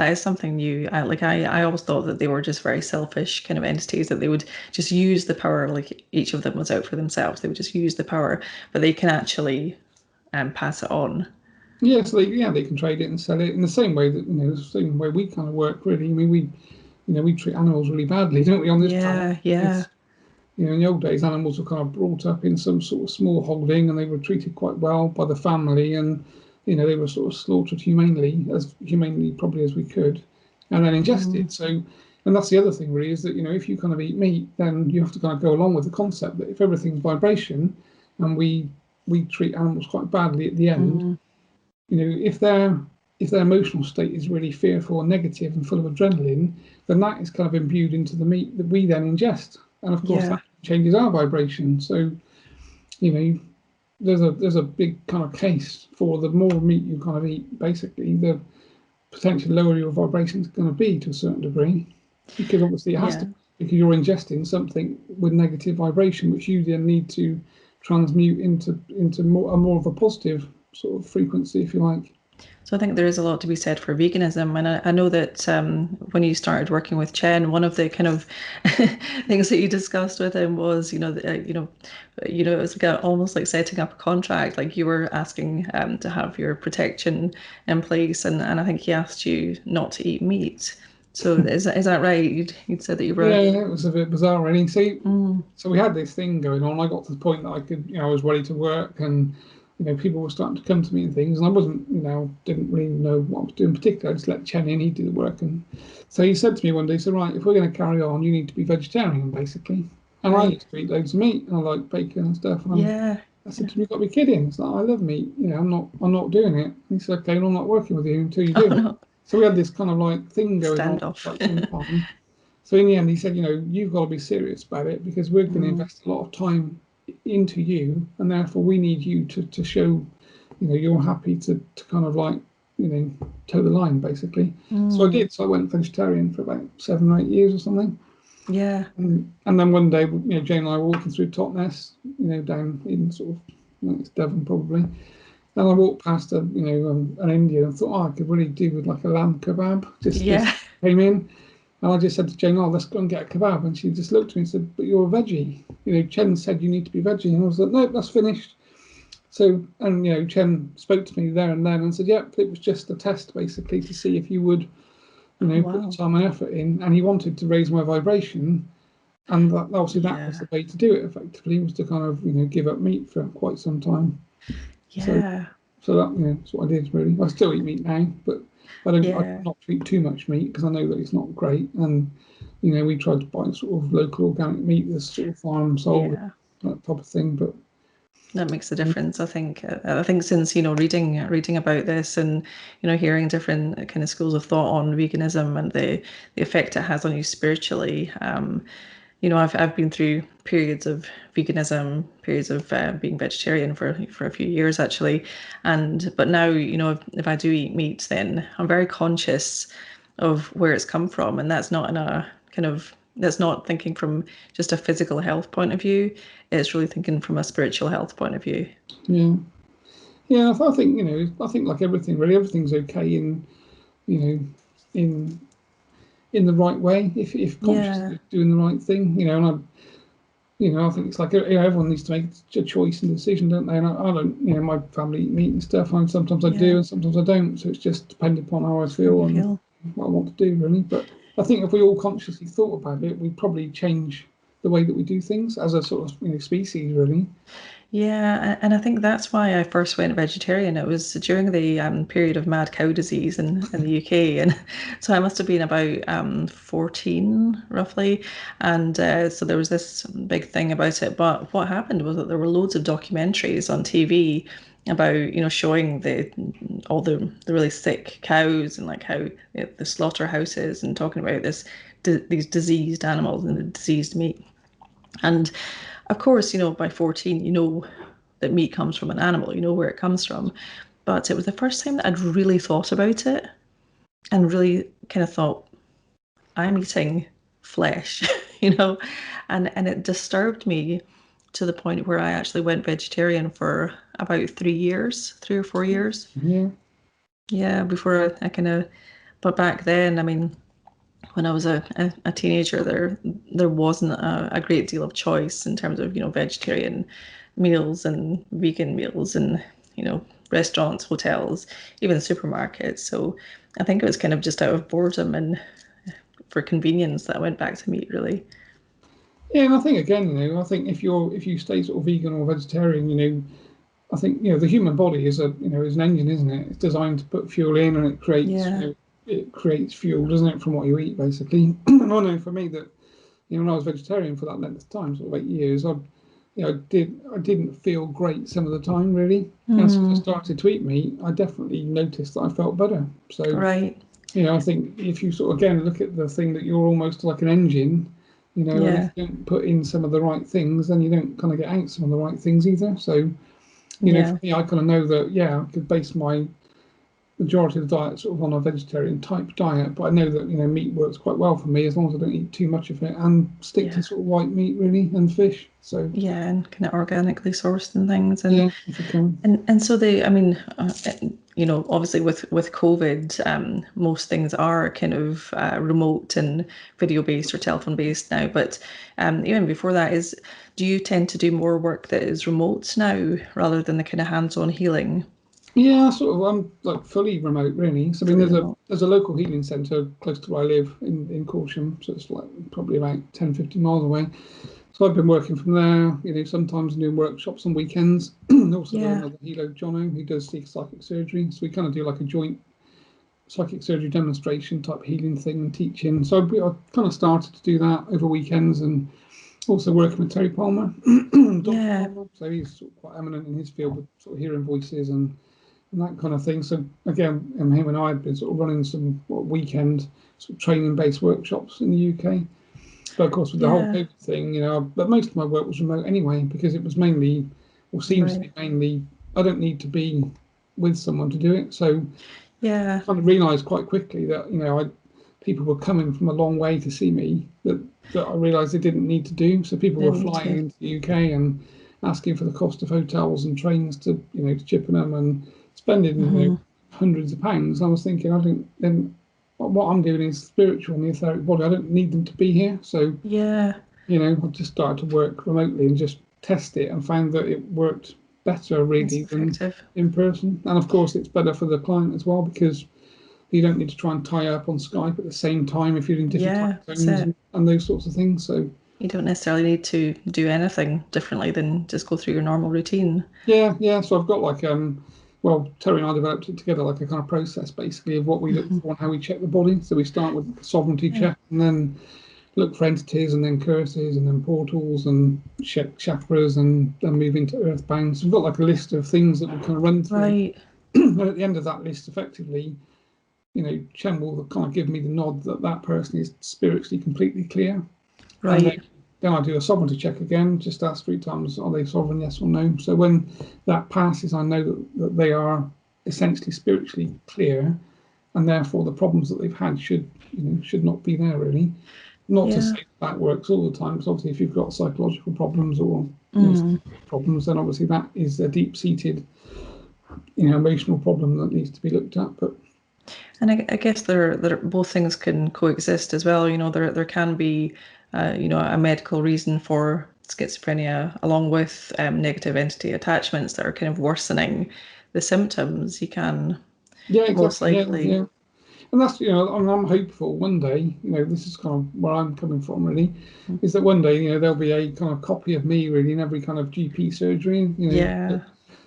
That is something new. I always thought that they were just very selfish kind of entities, that they would just use the power, like each of them was out for themselves. They would just use the power, but they can actually pass it on. Yeah, so they can trade it and sell it in the same way that the same way we kind of work. Really, I mean, we treat animals really badly, don't we, on this planet? Yeah, yeah. It's in the old days, animals were kind of brought up in some sort of small holding, and they were treated quite well by the family, and they were sort of slaughtered humanely, as humanely probably as we could, and then ingested. So, and that's the other thing, really, is that if you kind of eat meat, then you have to kind of go along with the concept that if everything's vibration, and we treat animals quite badly at the end, if their emotional state is really fearful and negative and full of adrenaline, then that is kind of imbued into the meat that we then ingest, and of course Yeah. that changes our vibration. So there's a big kind of case for the more meat you kind of eat, basically, the potentially lower your vibration is going to be to a certain degree, because obviously it has Yeah. to, because you're ingesting something with negative vibration, which you then need to transmute into more of a positive sort of frequency, if you like. So I think there is a lot to be said for veganism, and I know that when you started working with Chen, one of the kind of things that you discussed with him was, it was like almost like setting up a contract. Like you were asking to have your protection in place, and I think he asked you not to eat meat. So is that right? You'd said that you Yeah, were. it was a bit bizarre, really. See, Mm, so we had this thing going on. I got to the point that I could, I was ready to work, and people were starting to come to me and things, and I wasn't, didn't really know what I was doing in particular. I just let Chen in; he'd do the work, and so he said to me one day, "So right, if we're going to carry on, you need to be vegetarian, basically." And I right. used to eat loads of meat, and I like bacon and stuff. And Yeah. I said to him, "You've got to be kidding! It's like I love meat. I'm not doing it." And he said, "Okay, well, I'm not working with you until you Oh do it." no. So we had this kind of like thing going on for Standoff. quite some time. So in the end, he said, you've got to be serious about it, because we're going to Mm, invest a lot of time into you, and therefore we need you to show, you're happy to kind of like, toe the line, basically. So I mm, did. So I went vegetarian for about 7 or 8 years or something. yeah. And then one day, Jane and I were walking through Totnes, down in sort of, I think it's Devon probably. And I walked past an Indian and thought, I could really do with like a lamb kebab. Just Yeah. came in, and I just said to Jane, "Oh, let's go and get a kebab." And she just looked at me and said, "But you're a veggie. Chen said you need to be veggie." And I was like, "No, that's finished." So, and Chen spoke to me there and then and said, "Yep, it was just a test, basically, to see if you would, Oh, put the wow. time and effort in." And he wanted to raise my vibration, and obviously that was Yeah. the way to do it. Effectively, was to kind of give up meat for quite some time. So, Yeah. so that's what I did really. I still eat meat now, but I Yeah. not to eat too much meat, because I know that it's not great. And we tried to buy sort of local organic meat that's sort of farm sold, Yeah. that type of thing. But That makes a difference, I think. I think since, reading about this and, hearing different kind of schools of thought on veganism and the effect it has on you spiritually. I've been through periods of veganism, periods of being vegetarian for a few years actually, but now if I do eat meat, then I'm very conscious of where it's come from, and that's not in a kind of that's not thinking from just a physical health point of view. It's really thinking from a spiritual health point of view. yeah, yeah, I think I think like everything really, everything's okay in you know in the right way, if Yeah, consciously doing the right thing. And I think it's like everyone needs to make a choice and decision, don't they? And I don't, my family eat meat and stuff, and sometimes I do, yeah. and sometimes I don't. So it's just depending upon how I How you feel and feel. what I want to do, really. But I think if we all consciously thought about it, we'd probably change the way that we do things as a sort of species, really. Yeah, and I think that's why I first went vegetarian. It was during the period of mad cow disease in the UK, and so I must have been about 14 roughly, and so there was this big thing about it. But what happened was that there were loads of documentaries on TV about showing the really sick cows and like how the slaughterhouses and talking about these diseased animals and the diseased meat. And of course, by 14, you know that meat comes from an animal, you know where it comes from. But it was the first time that I'd really thought about it and really kind of thought, I'm eating flesh, you know, and it disturbed me to the point where I actually went vegetarian for about 3 years, 3 or 4 years. Yeah, Yeah, before I kind of But back then, I mean, when I was a teenager, there wasn't a great deal of choice in terms of, vegetarian meals and vegan meals and, restaurants, hotels, even supermarkets. So I think it was kind of just out of boredom and for convenience that I went back to meat, really. Yeah, and I think again, I think if you stay sort of vegan or vegetarian, I think the human body is is an engine, isn't it? It's designed to put fuel in, and it creates Yeah. it creates fuel, doesn't it, from what you eat, basically. And I know for me that when I was vegetarian for that length of time, sort of 8 years, I didn't feel great some of the time, really. And as soon as I Mm, started to eat meat, I definitely noticed that I felt better. So right. I think if you sort of again look at the thing that you're almost like an engine, and if Yeah. you don't put in some of the right things, then you don't kind of get out some of the right things either. So for Yeah. me, I kind of know that, yeah, I could base my majority of the diet sort of on a vegetarian type diet, but I know that, meat works quite well for me as long as I don't eat too much of it and stick to Yeah. sort of white meat really and fish. So, Yeah, and kind of organically sourced and things, and yeah, if you can. and so I mean, obviously with COVID, most things are kind of remote and video based or telephone based now. But even before that, do you tend to do more work that is remote now rather than the kind of hands-on healing, Yeah, sort of. I'm like fully remote, really. So I mean, fully remote? there's a local healing centre close to where I live in Corsham, so it's like probably about 10, 15 miles away. So I've been working from there, sometimes doing workshops on weekends. Also with Yeah, another helo, Jono, who does psychic surgery. So we kind of do like a joint psychic surgery demonstration type healing thing and teaching. So I kind of started to do that over weekends and also working with Terry Palmer, Dr. yeah, Palmer. So he's sort of quite eminent in his field with sort of hearing voices and that kind of thing. So again, him and I have been sort of running some weekend sort of training based workshops in the UK. But of course, with the whole yeah, COVID thing, but most of my work was remote anyway because it was mainly, or seems to right, be mainly, I don't need to be with someone to do it. So yeah, I kind of realised quite quickly that people were coming from a long way to see me that I realised they didn't need to do. So people were didn't need flying to. into the UK and asking for the cost of hotels and trains to to Chippenham and spending Hmm. hundreds of pounds. I was thinking, I don't then what I'm doing is spiritual and the etheric body. I don't need them to be here. So Yeah, I just started to work remotely and just test it and found that it worked better it's really than effective. in person. And of course, it's better for the client as well because you don't need to try and tie up on Skype at the same time if you're in different time Yeah, that's zones it. and those sorts of things. So You don't necessarily need to do anything differently than just go through your normal routine. yeah, yeah. So I've got like well, Terry and I developed it together like a kind of process basically of what we look Hmm. for and how we check the body. So we start with the sovereignty Yeah. check and then look for entities and then curses and then portals and check chakras and then move into earthbound. So we've got like a list of things that we kind of run through. Right, And at the end of that list, effectively, Chen will kind of give me the nod that that person is spiritually completely clear. And right. then I do a sovereignty check again, just ask 3 times, are they sovereign, yes or no? So when that passes, I know that they are essentially spiritually clear, and therefore the problems that they've had should not be there really. Not to Yeah. say that works all the time, because obviously if you've got psychological problems or Mm. problems, then obviously that is a deep-seated emotional problem that needs to be looked at. But And I guess both things can coexist as well. There can be, a medical reason for schizophrenia, along with negative entity attachments that are kind of worsening the symptoms. You can yeah, most exactly, yeah, likely, yeah. And that's I'm hopeful one day. This is kind of where I'm coming from. Really, is that one day there'll be a kind of copy of me really in every kind of GP surgery. yeah,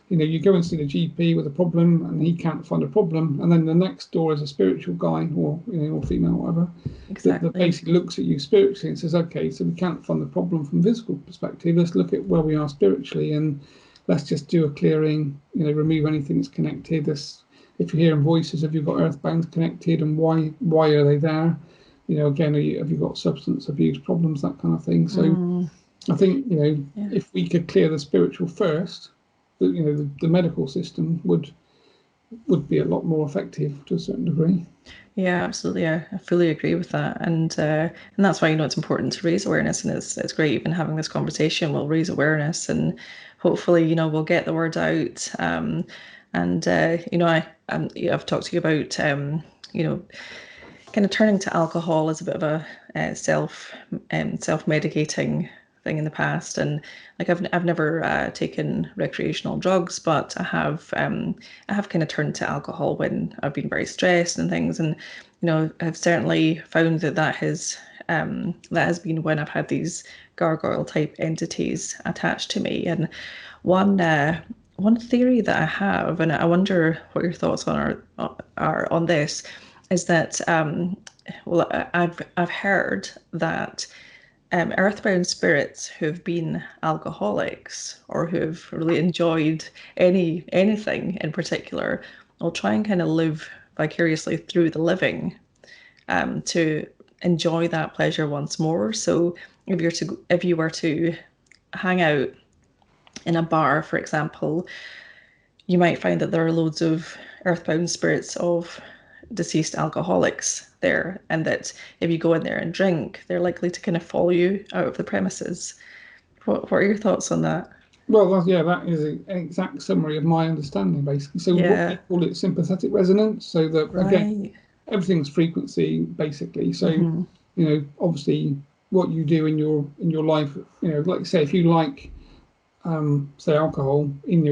You go and see the GP with a problem, and he can't find a problem, and then the next door is a spiritual guy or or female, whatever, that exactly. basically looks at you spiritually and says, okay, so we can't find the problem from physical perspective. Let's look at where we are spiritually, and let's just do a clearing. Remove anything that's connected. This, if you're hearing voices, have you got earthbound connected, and why are they there? Again, have you got substance abuse problems, that kind of thing. So Mm, I think yeah. if we could clear the spiritual first, the medical system would be a lot more effective to a certain degree. Yeah, absolutely. I fully agree with that, and that's why it's important to raise awareness, and it's great even having this conversation will raise awareness, and hopefully we'll get the word out. And I've talked to you about kind of turning to alcohol as a bit of a self-medicating thing in the past, and like I've never taken recreational drugs, but I have kind of turned to alcohol when I've been very stressed and things, and I've certainly found that has been when I've had these gargoyle type entities attached to me. And one one theory that I have, and I wonder what your thoughts are on this, is that well, I've heard that earthbound spirits who've been alcoholics or who've really enjoyed anything in particular will try and kind of live vicariously through the living, to enjoy that pleasure once more. So if you were to hang out in a bar, for example, you might find that there are loads of earthbound spirits of deceased alcoholics there, and that if you go in there and drink, they're likely to kind of follow you out of the premises. What are your thoughts on that? Well, that is an exact summary of my understanding, basically. So what we Yeah, call it sympathetic resonance. So that again, right. everything's frequency, basically. So Hmm. obviously, what you do in your life, like say, if you like say alcohol in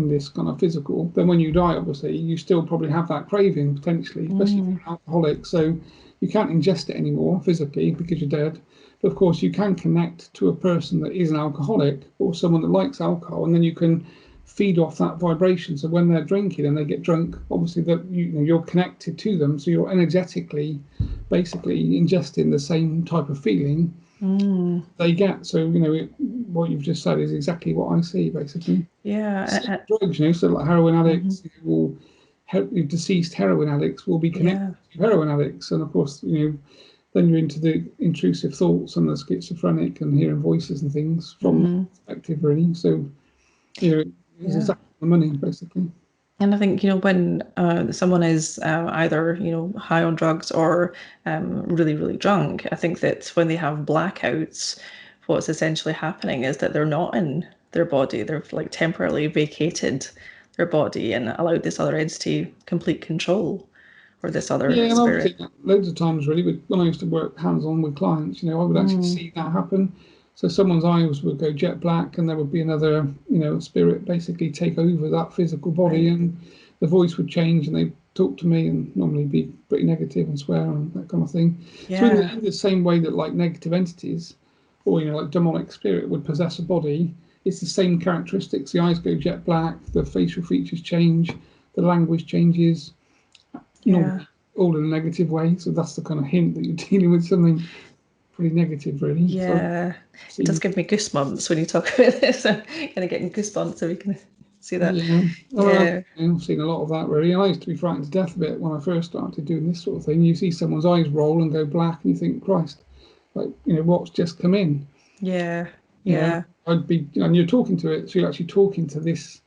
this kind of physical, then when you die, obviously you still probably have that craving potentially, especially if you're Mm. an alcoholic. So you can't ingest it anymore physically because you're dead. But of course, you can connect to a person that is an alcoholic or someone that likes alcohol, and then you can feed off that vibration. So when they're drinking and they get drunk, obviously that you're connected to them, so you're energetically basically ingesting the same type of feeling Mm. they get. So what you've just said is exactly what I see basically. Yeah, Same drugs, so like heroin mhm. addicts will deceased heroin addicts will be connected Yeah. to heroin addicts, and of course then you're into the intrusive thoughts and the schizophrenic and hearing voices and things from that Hmm. perspective really. So it's Yeah. exactly the money basically. And I think, when someone is either, high on drugs or really, really drunk, I think that when they have blackouts, what's essentially happening is that they're not in their body. They've like temporarily vacated their body and allowed this other entity complete control, or this other Yeah, and I've seen spirit. that loads of times really. But when I used to work hands-on with clients, I would actually Mm, see that happen. So someone's eyes would go jet black, and there would be another, spirit basically take over that physical body, right. and the voice would change, and they'd talk to me, and normally be pretty negative and swear and that kind of thing. So Yeah. in the same way that like negative entities, or like demonic spirit would possess a body, it's the same characteristics. The eyes go jet black, the facial features change, the language changes Yeah. normally all in a negative way. So that's the kind of hint that you're dealing with something pretty negative, really. So I Yeah. It does see, give me goosebumps when you talk about this. I'm kind of getting goosebumps, so we can see that. yeah, Yeah. I've seen a lot of that really. And I used to be frightened to death a bit when I first started doing this sort of thing. You see someone's eyes roll and go black, and you think, Christ, like what's just come in? Yeah. Yeah, Yeah. I'd be, and you're talking to it, so you're actually talking to this.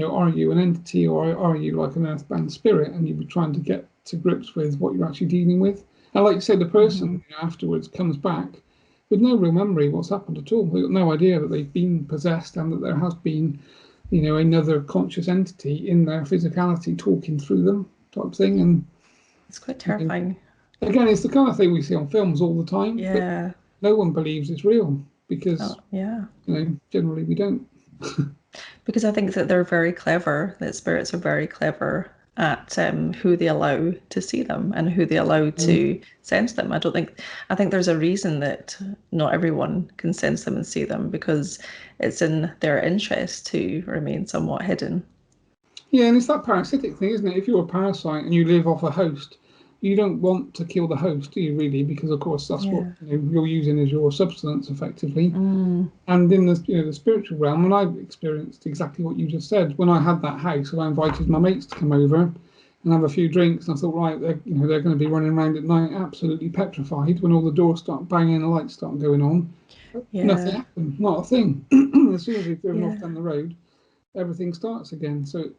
Are you an entity or are you like an earthbound spirit? And you'd be trying to get to grips with what you're actually dealing with. And like you say, the Hmm. person afterwards comes back with no real memory of what's happened at all. They've got no idea that they've been possessed and that there has been, another conscious entity in their physicality talking through them, type thing. And It's quite you know, terrifying. again, it's the kind of thing we see on films all the time, but Yeah. no one believes it's real Oh, because yeah. generally we don't. Because I think that they're very clever, that spirits are very clever at who they allow to see them and who they allow to sense them. I think there's a reason that not everyone can sense them and see them, because it's in their interest to remain somewhat hidden. Yeah, and it's that parasitic thing, isn't it? If you're a parasite and you live off a host, you don't want to kill the host, do you really? Because of course that's what Yeah. you're using as your substance effectively. Mm, And in the spiritual realm, and I've experienced exactly what you just said. When I had that house, I invited my mates to come over and have a few drinks. And I thought, right, they're going to be running around at night, absolutely petrified. When all the doors start banging, the lights start going on, nothing yeah. happened, not a thing. As soon as we've driven off Yeah. down the road, everything starts again. So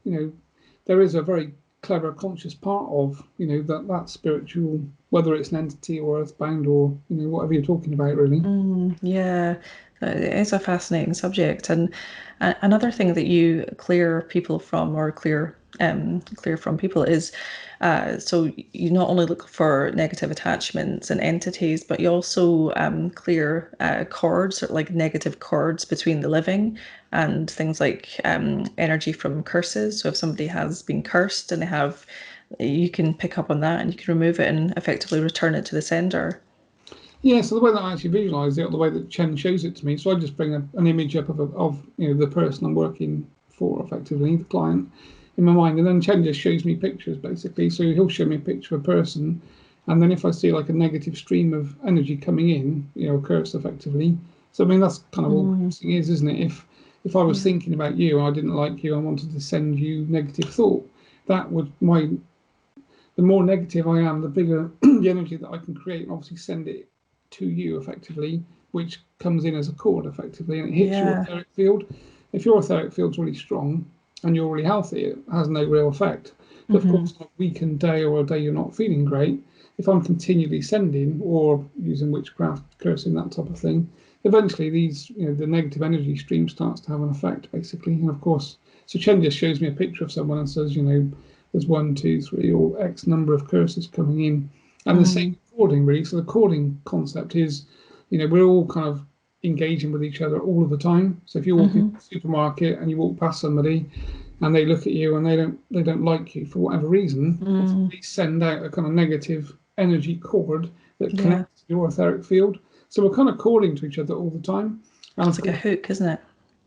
there is a very clever conscious part of that spiritual, whether it's an entity or earthbound or whatever you're talking about, really. Mm, yeah. It is a fascinating subject, and another thing that you clear people from, or clear from people, is so you not only look for negative attachments and entities, but you also clear cords, or like negative cords between the living, and things like energy from curses. So if somebody has been cursed and you can pick up on that and you can remove it and effectively return it to the sender. Yeah, so the way that I actually visualize it, or the way that Chen shows it to me, so I just bring an image up of the person I'm working for, effectively the client, in my mind, and then Chen just shows me pictures basically. So he'll show me a picture of a person, and then if I see like a negative stream of energy coming in, curse effectively. So I mean that's kind of all cursing is, isn't it? If I was thinking about you and I didn't like you, I wanted to send you negative thought, that would the more negative I am, the bigger the energy that I can create, and obviously send it to you effectively, which comes in as a cord effectively, and it hits your etheric field. If your etheric field's really strong and you're really healthy, it has no real effect. But of course, on a weakened day or a day you're not feeling great, if I'm continually sending or using witchcraft, cursing, that type of thing, eventually these, the negative energy stream starts to have an effect basically. And of course, so Chen just shows me a picture of someone and says, there's 1, 2, 3, or X number of curses coming in, and the same cording really. So the cording concept is, we're all kind of engaging with each other all of the time. So if you walk into the supermarket and you walk past somebody, and they look at you and they don't like you for whatever reason, they send out a kind of negative energy cord that connects to your etheric field. So we're kind of calling to each other all the time. And it's like a hook, isn't it?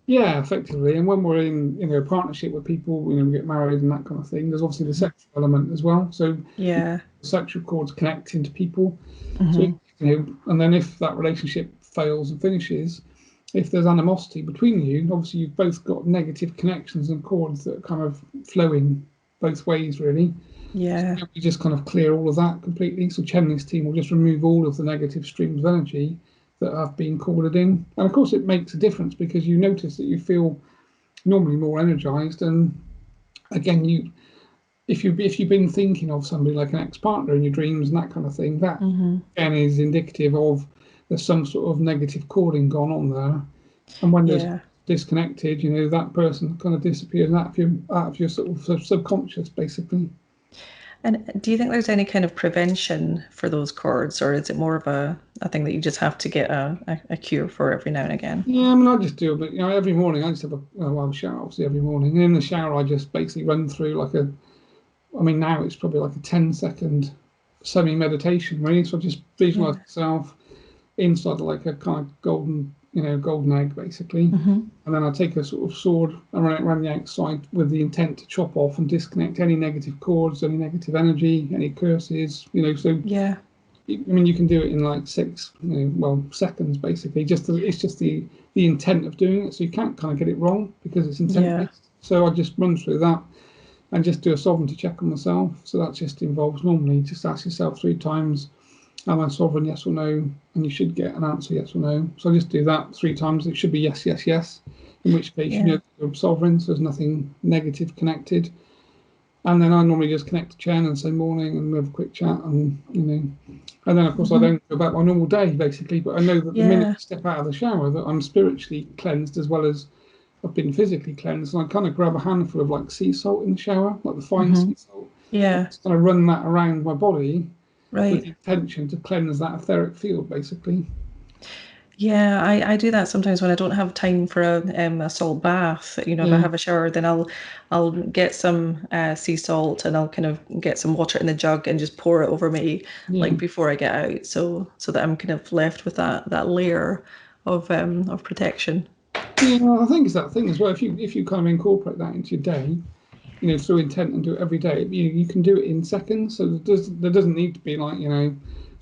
Yeah, effectively. And when we're in a partnership with people, we get married and that kind of thing, there's obviously the sexual element as well. So the sexual cords connecting to people. So and then if that relationship fails and finishes, if there's animosity between you, obviously you've both got negative connections and cords that are kind of flowing both ways, really. Yeah. So we just kind of clear all of that completely. So Chen and his team will just remove all of the negative streams of energy that have been corded in. And of course it makes a difference because you notice that you feel normally more energized. And again, if you've been thinking of somebody like an ex-partner in your dreams and that kind of thing, that again is indicative of there's some sort of negative cording gone on there. And when there's disconnected, that person kind of disappears out of your sort of subconscious basically. And do you think there's any kind of prevention for those cords, or is it more of a thing that you just have to get a cure for every now and again? Yeah, I mean, I just do it, but every morning I just have a shower, obviously every morning. And in the shower, I just basically run through now it's probably like a 10-second semi-meditation, really. So I just visualize myself inside like a kind of golden egg, basically. And then I take a sort of sword and run it around the outside with the intent to chop off and disconnect any negative cords, any negative energy, any curses, so I mean, you can do it in like 6, seconds, basically. It's just the intent of doing it, so you can't kind of get it wrong because it's intent-based. So I just run through that and just do a sovereignty check on myself. So that just involves normally just ask yourself 3 times, am I sovereign, yes or no? And you should get an answer, yes or no. So I just do that 3 times. It should be yes, yes, yes. In which case, you're sovereign, so there's nothing negative connected. And then I normally just connect to Chen and say morning, and we have a quick chat, and and then of course I don't go about my normal day basically. But I know that the minute I step out of the shower, that I'm spiritually cleansed as well as I've been physically cleansed. And I kind of grab a handful of like sea salt in the shower, like the fine sea salt. Just kind of run that around my body with the intention to cleanse that etheric field, basically. Yeah, I do that sometimes when I don't have time for a salt bath. If I have a shower, then I'll get some sea salt, and I'll kind of get some water in a jug and just pour it over me like before I get out, so that I'm kind of left with that layer of protection. Yeah, I think it's that thing as well. If you kind of incorporate that into your day, through intent and do it every day, you can do it in seconds. So there doesn't need to be like,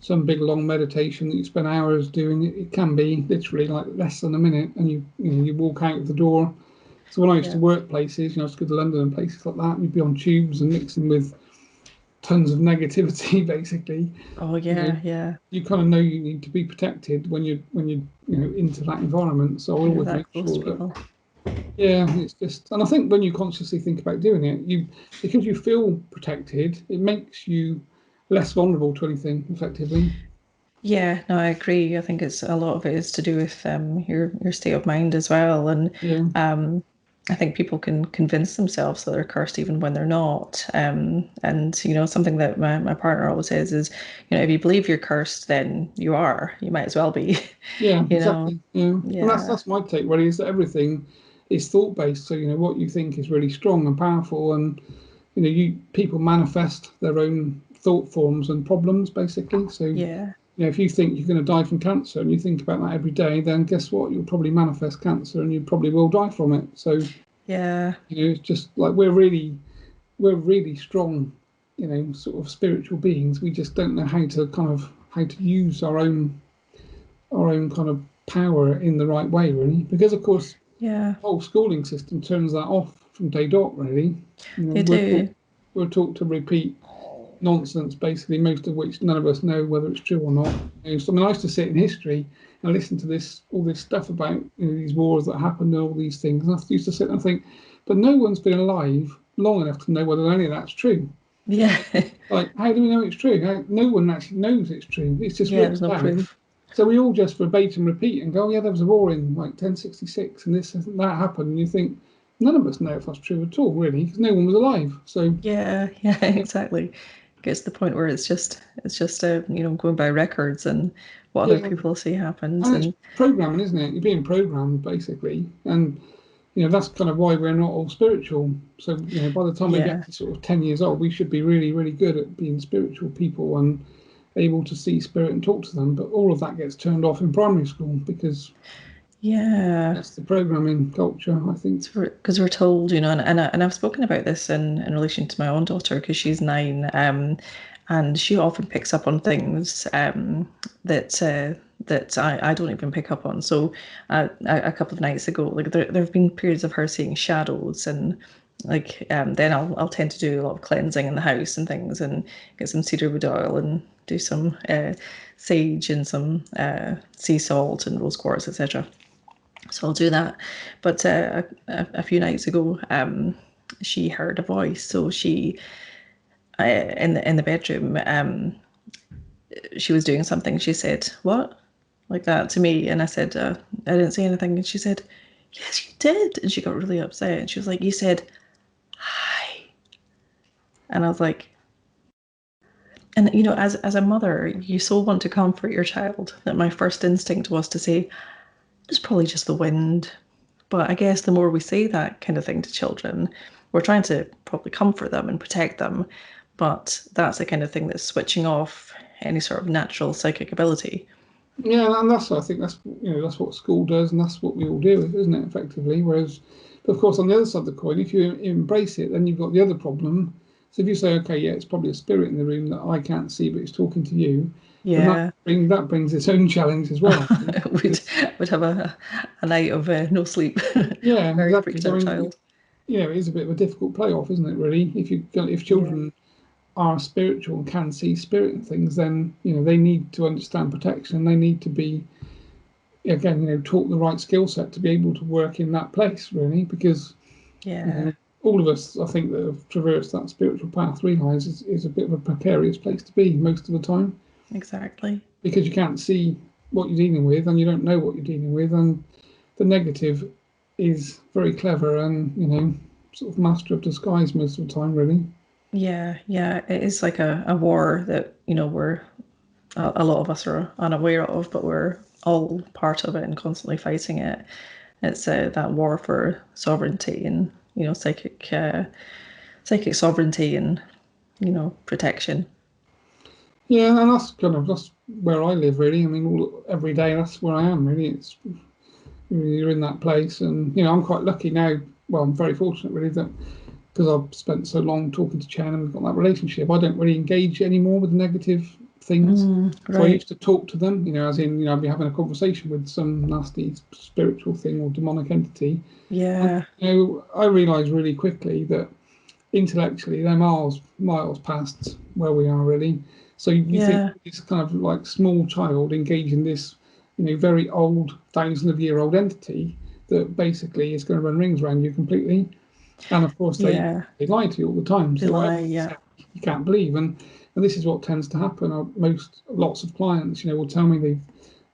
some big long meditation that you spend hours doing. It can be literally like less than a minute, and you walk out of the door. So when I used to work places, I used to go to London and places like that, and you'd be on tubes and mixing with tons of negativity, basically. Oh yeah. You kind of know you need to be protected when you're into that environment. So I always make sure that. Yeah, it's just, and I think when you consciously think about doing it, because you feel protected, it makes you less vulnerable to anything, effectively. Yeah, no, I agree. I think it's a lot of it is to do with your state of mind as well, and Yeah, um, I think people can convince themselves that they're cursed even when they're not. And something that my partner always says is, if you believe you're cursed, then you are. You might as well be. yeah, You know, exactly. Yeah, and yeah, that's my take really, is that everything is thought based. So what you think is really strong and powerful, and you people manifest their own thought forms and problems basically. So yeah, if you think you're going to die from cancer and you think about that every day, then guess what? You'll probably manifest cancer and you probably will die from it. So yeah, it's just like we're really strong, sort of spiritual beings. We just don't know how to use our own kind of power in the right way, really. Because of course, yeah. the whole schooling system turns that off from day dot, really. They We're taught, do. we're taught to repeat nonsense, basically, most of which none of us know whether it's true or not. So, I used to sit in history and listen to all this stuff about these wars that happened and all these things. And I used to sit and think, but no one's been alive long enough to know whether any of that's true. Yeah, Like, how do we know it's true? No one actually knows it's true. It's just yeah. written There's no down. proof. So we all just verbatim repeat and go, oh, yeah, there was a war in like 1066 and this and that happened. And you think, none of us know if that's true at all, really, because no one was alive. So, Yeah, yeah, exactly. Gets to the point where it's just going by records and what other yeah, people say happens, and it's and programming, isn't it? You're being programmed, basically. And, that's kind of why we're not all spiritual. So, by the time we get yeah, to sort of 10 years old, we should be really, really good at being spiritual people and able to see spirit and talk to them. But all of that gets turned off in primary school because yeah. that's the programming culture, I think. Because we're told, and I've spoken about this in relation to my own daughter because she's 9, and she often picks up on things that I don't even pick up on. So a couple of nights ago, like there have been periods of her seeing shadows, and like then I'll tend to do a lot of cleansing in the house and things, and get some cedarwood oil and do some sage and some sea salt and rose quartz, etc. So I'll do that. But a few nights ago, she heard a voice. So in the bedroom, she was doing something. She said, "What?" like that to me, and I said, "I didn't say anything." And she said, "Yes, you did." And she got really upset. And she was like, "You said hi," and I was like, and as a mother, you so want to comfort your child that my first instinct was to say, "It's probably just the wind." But I guess the more we say that kind of thing to children, we're trying to probably comfort them and protect them. But that's the kind of thing that's switching off any sort of natural psychic ability. Yeah, and I think that's what school does, and that's what we all do, isn't it? Effectively. Whereas, but of course, on the other side of the coin, if you embrace it, then you've got the other problem. So if you say, okay, yeah, it's probably a spirit in the room that I can't see, but it's talking to you, then Yeah, that brings its own challenge as well. we'd Because, would have a night of no sleep. yeah, Very exactly. freaked So out I mean, child. it is a bit of a difficult playoff, isn't it? Really, if Yeah, children are spiritual and can see spirit and things, then they need to understand protection. They need to be, again, taught the right skill set to be able to work in that place, really, because yeah, all of us, I think, that have traversed that spiritual path realize is a bit of a precarious place to be most of the time, exactly. because you can't see what you're dealing with and you don't know what you're dealing with, and the negative is very clever and sort of master of disguise most of the time, really. Yeah, yeah. It is like a war that, we're a lot of us are unaware of, but we're all part of it and constantly fighting it. It's that war for sovereignty and psychic sovereignty and protection. Yeah, and that's where I live, really. I mean, every day that's where I am, really. It's you're in that place, and I'm quite lucky now. Well, I'm very fortunate, really, that because I've spent so long talking to Chen and we've got that relationship, I don't really engage anymore with negative things. So I Right. used to talk to them, as in, I'd be having a conversation with some nasty spiritual thing or demonic entity. And, Yeah. I realised really quickly that intellectually they're miles past where we are, really. So you think Yeah. this kind of like small child engaging this, very old, thousands of year old entity that basically is going to run rings around you completely. And of course, they Yeah. they lie to you all the time. They So whatever lie. they say, Yeah. you can't believe. And And this is what tends to happen. Lots of clients, will tell me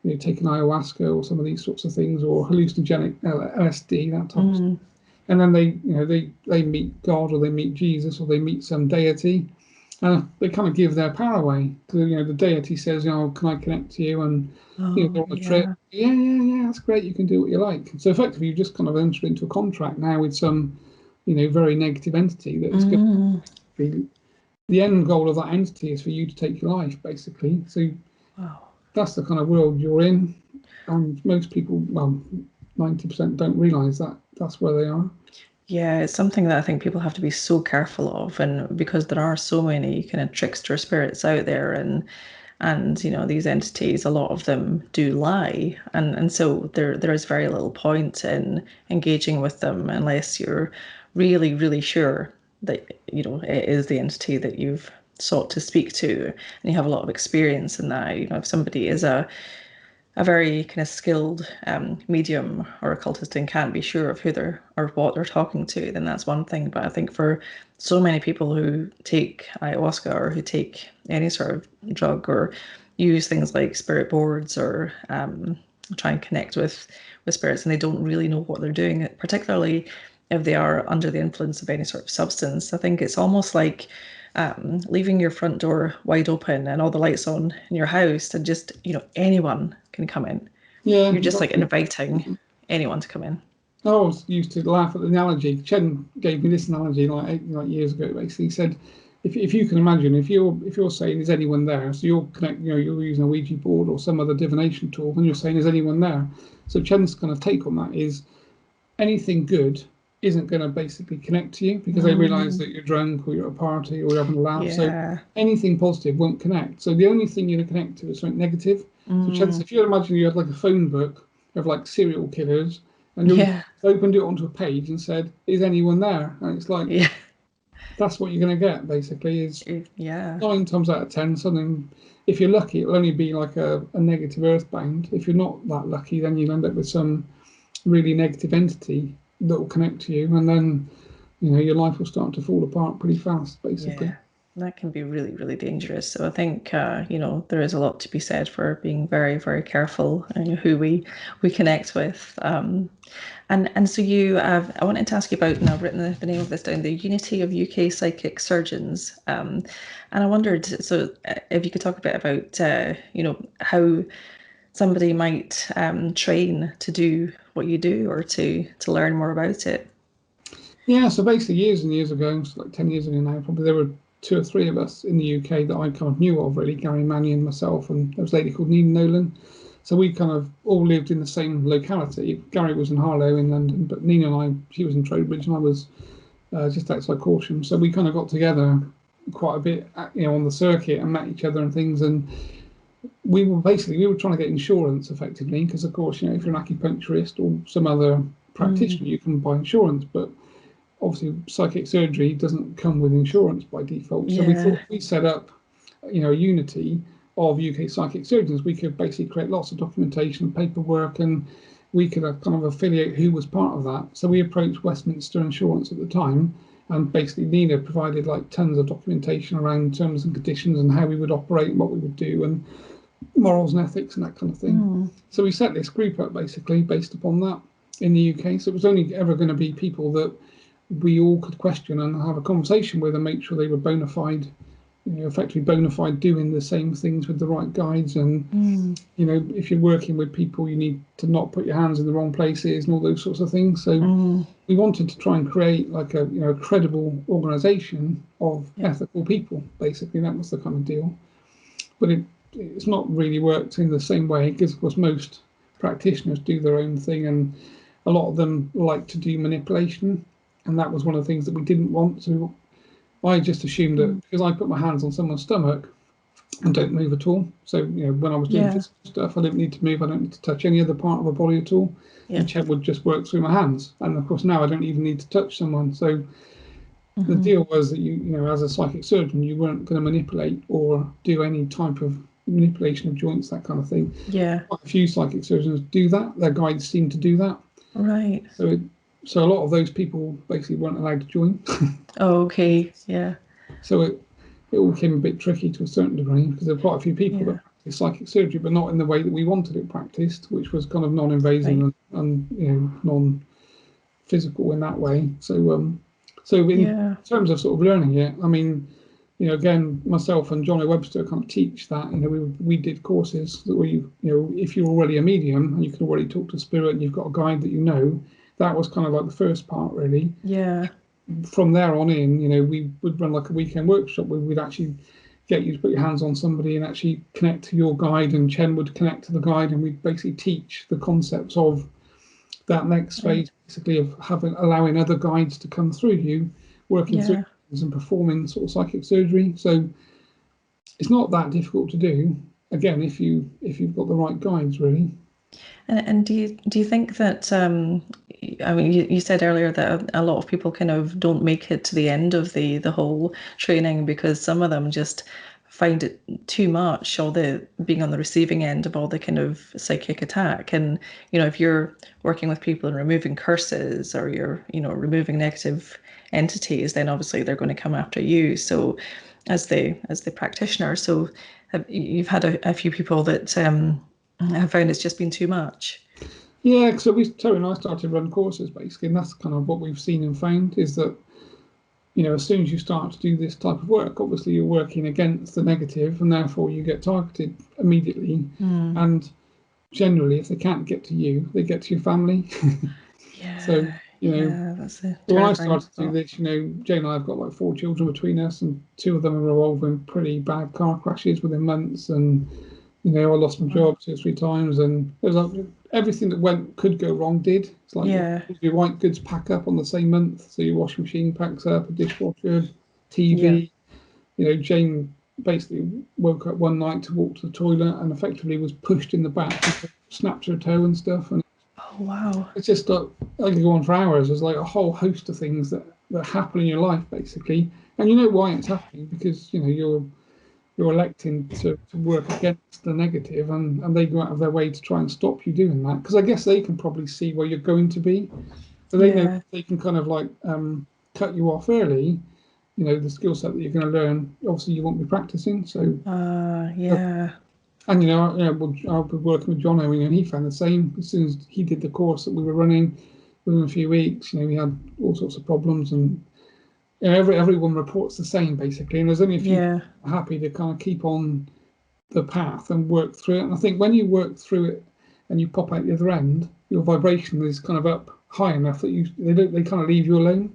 they've taken ayahuasca or some of these sorts of things, or hallucinogenic LSD, that type of stuff. And then they meet God, or they meet Jesus, or they meet some deity, and they kind of give their power away. Because the deity says, can I connect to you? And they're on a trip. Yeah, that's great. You can do what you like. So effectively, you just kind of enter into a contract now with some, very negative entity that's going to be. The end goal of that entity is for you to take your life, basically. So that's the kind of world you're in, and most people, well, 90% don't realise that that's where they are. Yeah, it's something that I think people have to be so careful of, and because there are so many kind of trickster spirits out there, and these entities, a lot of them do lie, and so there is very little point in engaging with them unless you're really, really sure that it is the entity that you've sought to speak to, and you have a lot of experience in that. If somebody is a very kind of skilled medium or occultist and can't be sure of who they're or what they're talking to, then that's one thing. But I think for so many people who take ayahuasca or who take any sort of drug or use things like spirit boards or try and connect with spirits, and they don't really know what they're doing, particularly if they are under the influence of any sort of substance, I think it's almost like leaving your front door wide open and all the lights on in your house, and just anyone can come in. Yeah, You're just like exactly. inviting anyone to come in. I always used to laugh at the analogy. Chen gave me this analogy like years ago. Basically, he said, if you can imagine, if you're saying is anyone there, so you're using a Ouija board or some other divination tool, and you're saying is anyone there. So Chen's kind of take on that is anything good isn't going to basically connect to you because they realise that you're drunk or you're at a party or you're having a laugh. Yeah. So anything positive won't connect. So the only thing you're going to connect to is something negative. So Chen, if you imagine you had like a phone book of like serial killers, and you opened it onto a page and said, "Is anyone there?" And it's like, that's what you're going to get. Basically, is 9 times out of 10 something. If you're lucky, it'll only be like a negative earthbound. If you're not that lucky, then you'll end up with some really negative entity that will connect to you, and then your life will start to fall apart pretty fast, basically. Yeah, that can be really, really dangerous. So I think there is a lot to be said for being very, very careful who we connect with. And so I wanted to ask you about, and I've written the name of this down, the Unity of UK Psychic Surgeons. And I wondered, so if you could talk a bit about, how somebody might train to do what you do or to learn more about it. Yeah, so basically years and years ago, so like 10 years ago now, probably there were 2 or 3 of us in the UK that I kind of knew of, really, Gary Mannion, myself, and there was a lady called Nina Nolan. So we kind of all lived in the same locality. Gary was in Harlow in London, but Nina and I, she was in Trowbridge and I was just outside Corsham. So we kind of got together quite a bit, on the circuit and met each other and things. And we were trying to get insurance effectively, because of course, if you're an acupuncturist or some other practitioner, you can buy insurance, but obviously psychic surgery doesn't come with insurance by default. So we thought if we set up, a unity of UK psychic surgeons, we could basically create lots of documentation and paperwork, and we could kind of affiliate who was part of that. So we approached Westminster Insurance at the time, and basically Nina provided like tons of documentation around terms and conditions and how we would operate and what we would do and morals and ethics and that kind of thing. So we set this group up basically based upon that in the UK. So it was only ever going to be people that we all could question and have a conversation with and make sure they were bona fide, effectively bona fide doing the same things with the right guides. And, if you're working with people, you need to not put your hands in the wrong places and all those sorts of things. So we wanted to try and create like a credible organisation of ethical people, basically. That was the kind of deal. But it's not really worked in the same way, because of course most practitioners do their own thing, and a lot of them like to do manipulation. And that was one of the things that we didn't want. So I just assumed that because I put my hands on someone's stomach and don't move at all. So, when I was doing physical stuff, I don't need to move. I don't need to touch any other part of the body at all. And Chet would just work through my hands. And of course, now I don't even need to touch someone. So the deal was that as a psychic surgeon, you weren't going to manipulate or do any type of manipulation of joints, that kind of thing. Yeah. Quite a few psychic surgeons do that. Their guides seem to do that. Right. So a lot of those people basically weren't allowed to join. Oh, okay. Yeah. So it all became a bit tricky to a certain degree because there were quite a few people that practiced psychic surgery, but not in the way that we wanted it practiced, which was kind of non-invasive Right. and non-physical in that way. So in terms of sort of learning it, I mean, again, myself and Johnny Webster kind of teach that. We did courses that we, if you're already a medium and you can already talk to spirit and you've got a guide that that was kind of like the first part, really. Yeah. From there on in, we would run like a weekend workshop where we'd actually get you to put your hands on somebody and actually connect to your guide, and Chen would connect to the guide, and we'd basically teach the concepts of that next phase, basically of allowing other guides to come through you, working through and performing sort of psychic surgery. So it's not that difficult to do. Again, if you've got the right guides, really. And do you think that I mean, you said earlier that a lot of people kind of don't make it to the end of the whole training because some of them just find it too much, all the being on the receiving end of all the kind of psychic attack. And if you're working with people and removing curses, or you're removing negative entities, then obviously they're going to come after you. So as the practitioner, so you've had a few people that I found it's just been too much. Yeah, so Terry and I started to run courses basically, and that's kind of what we've seen and found is that, as soon as you start to do this type of work, obviously you're working against the negative, and therefore you get targeted immediately. And generally, if they can't get to you, they get to your family. So, that's a when I terrifying started to do this, Jane and I have got like 4 children between us, and 2 of them are involved in pretty bad car crashes within months, and I lost my job 2 or 3 times, and there's like everything that could go wrong did. It's like your white goods pack up on the same month, so your washing machine packs up, a dishwasher, TV. Jane basically woke up one night to walk to the toilet and effectively was pushed in the back, snapped her toe and stuff. And oh wow, it's just like I could go on for hours. There's like a whole host of things that happen in your life basically, and you know why it's happening because you're electing to work against the negative, and they go out of their way to try and stop you doing that because I guess they can probably see where you're going to be, so they know they can kind of like cut you off early. The skill set that you're going to learn, obviously you won't be practicing. So and I'll be working with John Owen, and he found the same. As soon as he did the course that we were running, within a few weeks, we had all sorts of problems, and everyone reports the same basically, and there's only a few happy to kind of keep on the path and work through it. And I think when you work through it and you pop out the other end, your vibration is kind of up high enough that they kind of leave you alone.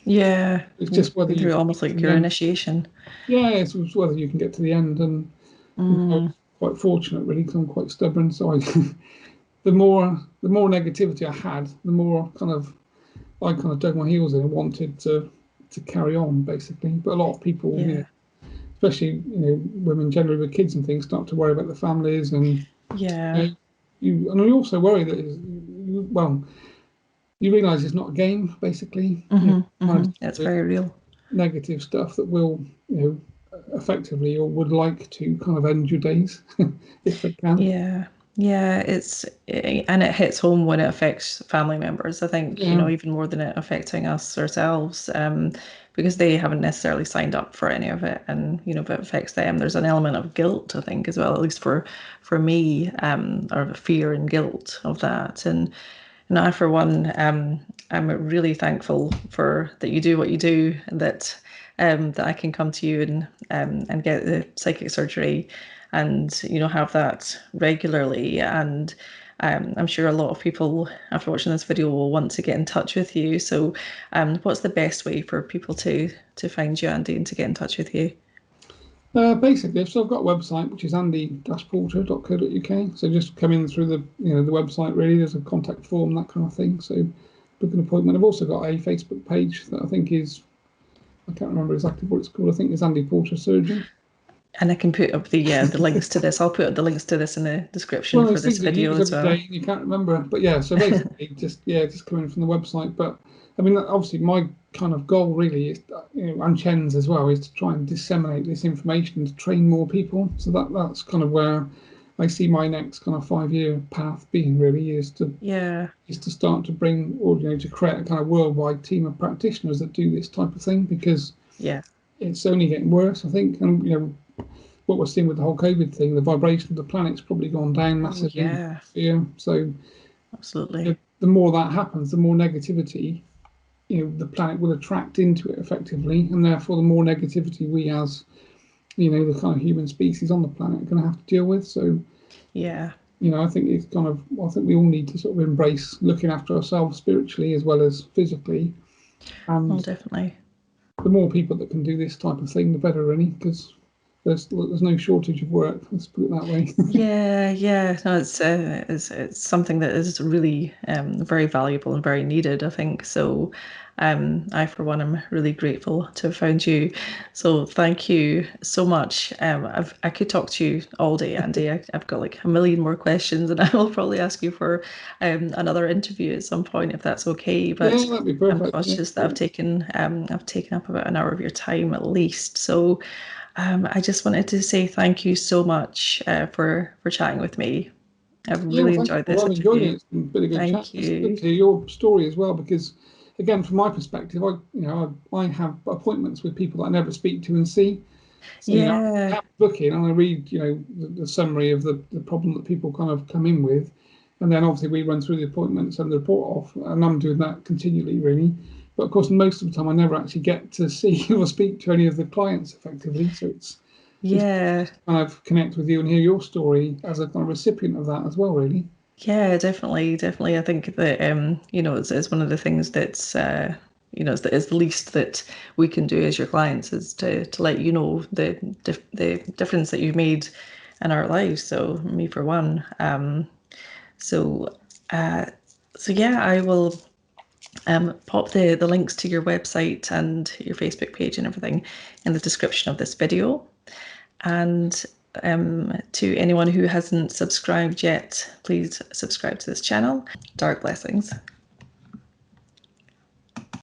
Yeah, it's just whether you almost like your initiation. Yeah, it's whether you can get to the end, and I was quite fortunate really because I'm quite stubborn. So the more negativity I had, the more I kind of dug my heels in and wanted to carry on basically. But a lot of people, especially women generally with kids and things, start to worry about the families, and and you also worry that you realise it's not a game basically. That's very real. Negative stuff that will effectively or would like to kind of end your days if they can. Yeah, and it hits home when it affects family members. I think, even more than it affecting us ourselves, because they haven't necessarily signed up for any of it. And, if it affects them, there's an element of guilt, I think, as well, at least for me, or fear and guilt of that. And I, for one, I'm really thankful for that you do what you do, and that I can come to you and get the psychic surgery, and have that regularly. And I'm sure a lot of people after watching this video will want to get in touch with you. So what's the best way for people to find you, Andy, and to get in touch with you? Basically, so I've got a website which is andy-porter.co.uk. So just come in through the the website. Really, there's a contact form, that kind of thing. So book an appointment. I've also got a Facebook page that I think is, I can't remember exactly what it's called. I think it's Andy Porter Surgeon. And I can put up the links to this. I'll put up the links to this in the description for this video as well. You can't remember, but so basically, just come in from the website. But I mean, obviously, my kind of goal really is, and Chen's as well, is to try and disseminate this information to train more people. So that's kind of where I see my next kind of 5-year path being. Really, is to start to bring, or to create a kind of worldwide team of practitioners that do this type of thing, because it's only getting worse, I think. And what we're seeing with the whole COVID thing, the vibration of the planet's probably gone down Oh, massively. yeah, Yeah. So absolutely. the more that happens, the more negativity the planet will attract into it effectively, and therefore the more negativity we as the kind of human species on the planet are going to have to deal with. So Yeah, I think it's kind of I think we all need to sort of embrace looking after ourselves spiritually as well as physically, well, and definitely. the more people that can do this type of thing, the better, really, because there's no shortage of work. Let's put it that way. Yeah, yeah. No, it's something that is really very valuable and very needed, I think. So, I for one am really grateful to have found you. So thank you so much. I could talk to you all day, Andy. I've got like a million more questions, and I will probably ask you for another interview at some point if that's okay. Yeah, But that'd be I'm perfect. Yeah, conscious that I've taken up about an hour of your time at least. So. I just wanted to say thank you so much for chatting with me. I've yeah. Well, really thank you, enjoyed Paul. this I've enjoyed it. interview. It's been a good chat. Thank It's good you. to hear your story as well, because again, from my perspective, I have appointments with people that I never speak to and see. So I Yeah, have booking and I read the summary of the problem that people kind of come in with, and then obviously we run through the appointments and the report off, and I'm doing that continually, really. But of course, most of the time I never actually get to see or speak to any of the clients effectively. So it's yeah, kind of connect with you and hear your story as a kind of recipient of that as well, really. yeah, definitely, definitely. I think that it's one of the things that's is the least that we can do as your clients is to let you know the difference that you've made in our lives. So me for one. So uh, so yeah, I will pop the links to your website and your Facebook page and everything in the description of this video. And to anyone who hasn't subscribed yet, please subscribe to this channel. Dark blessings.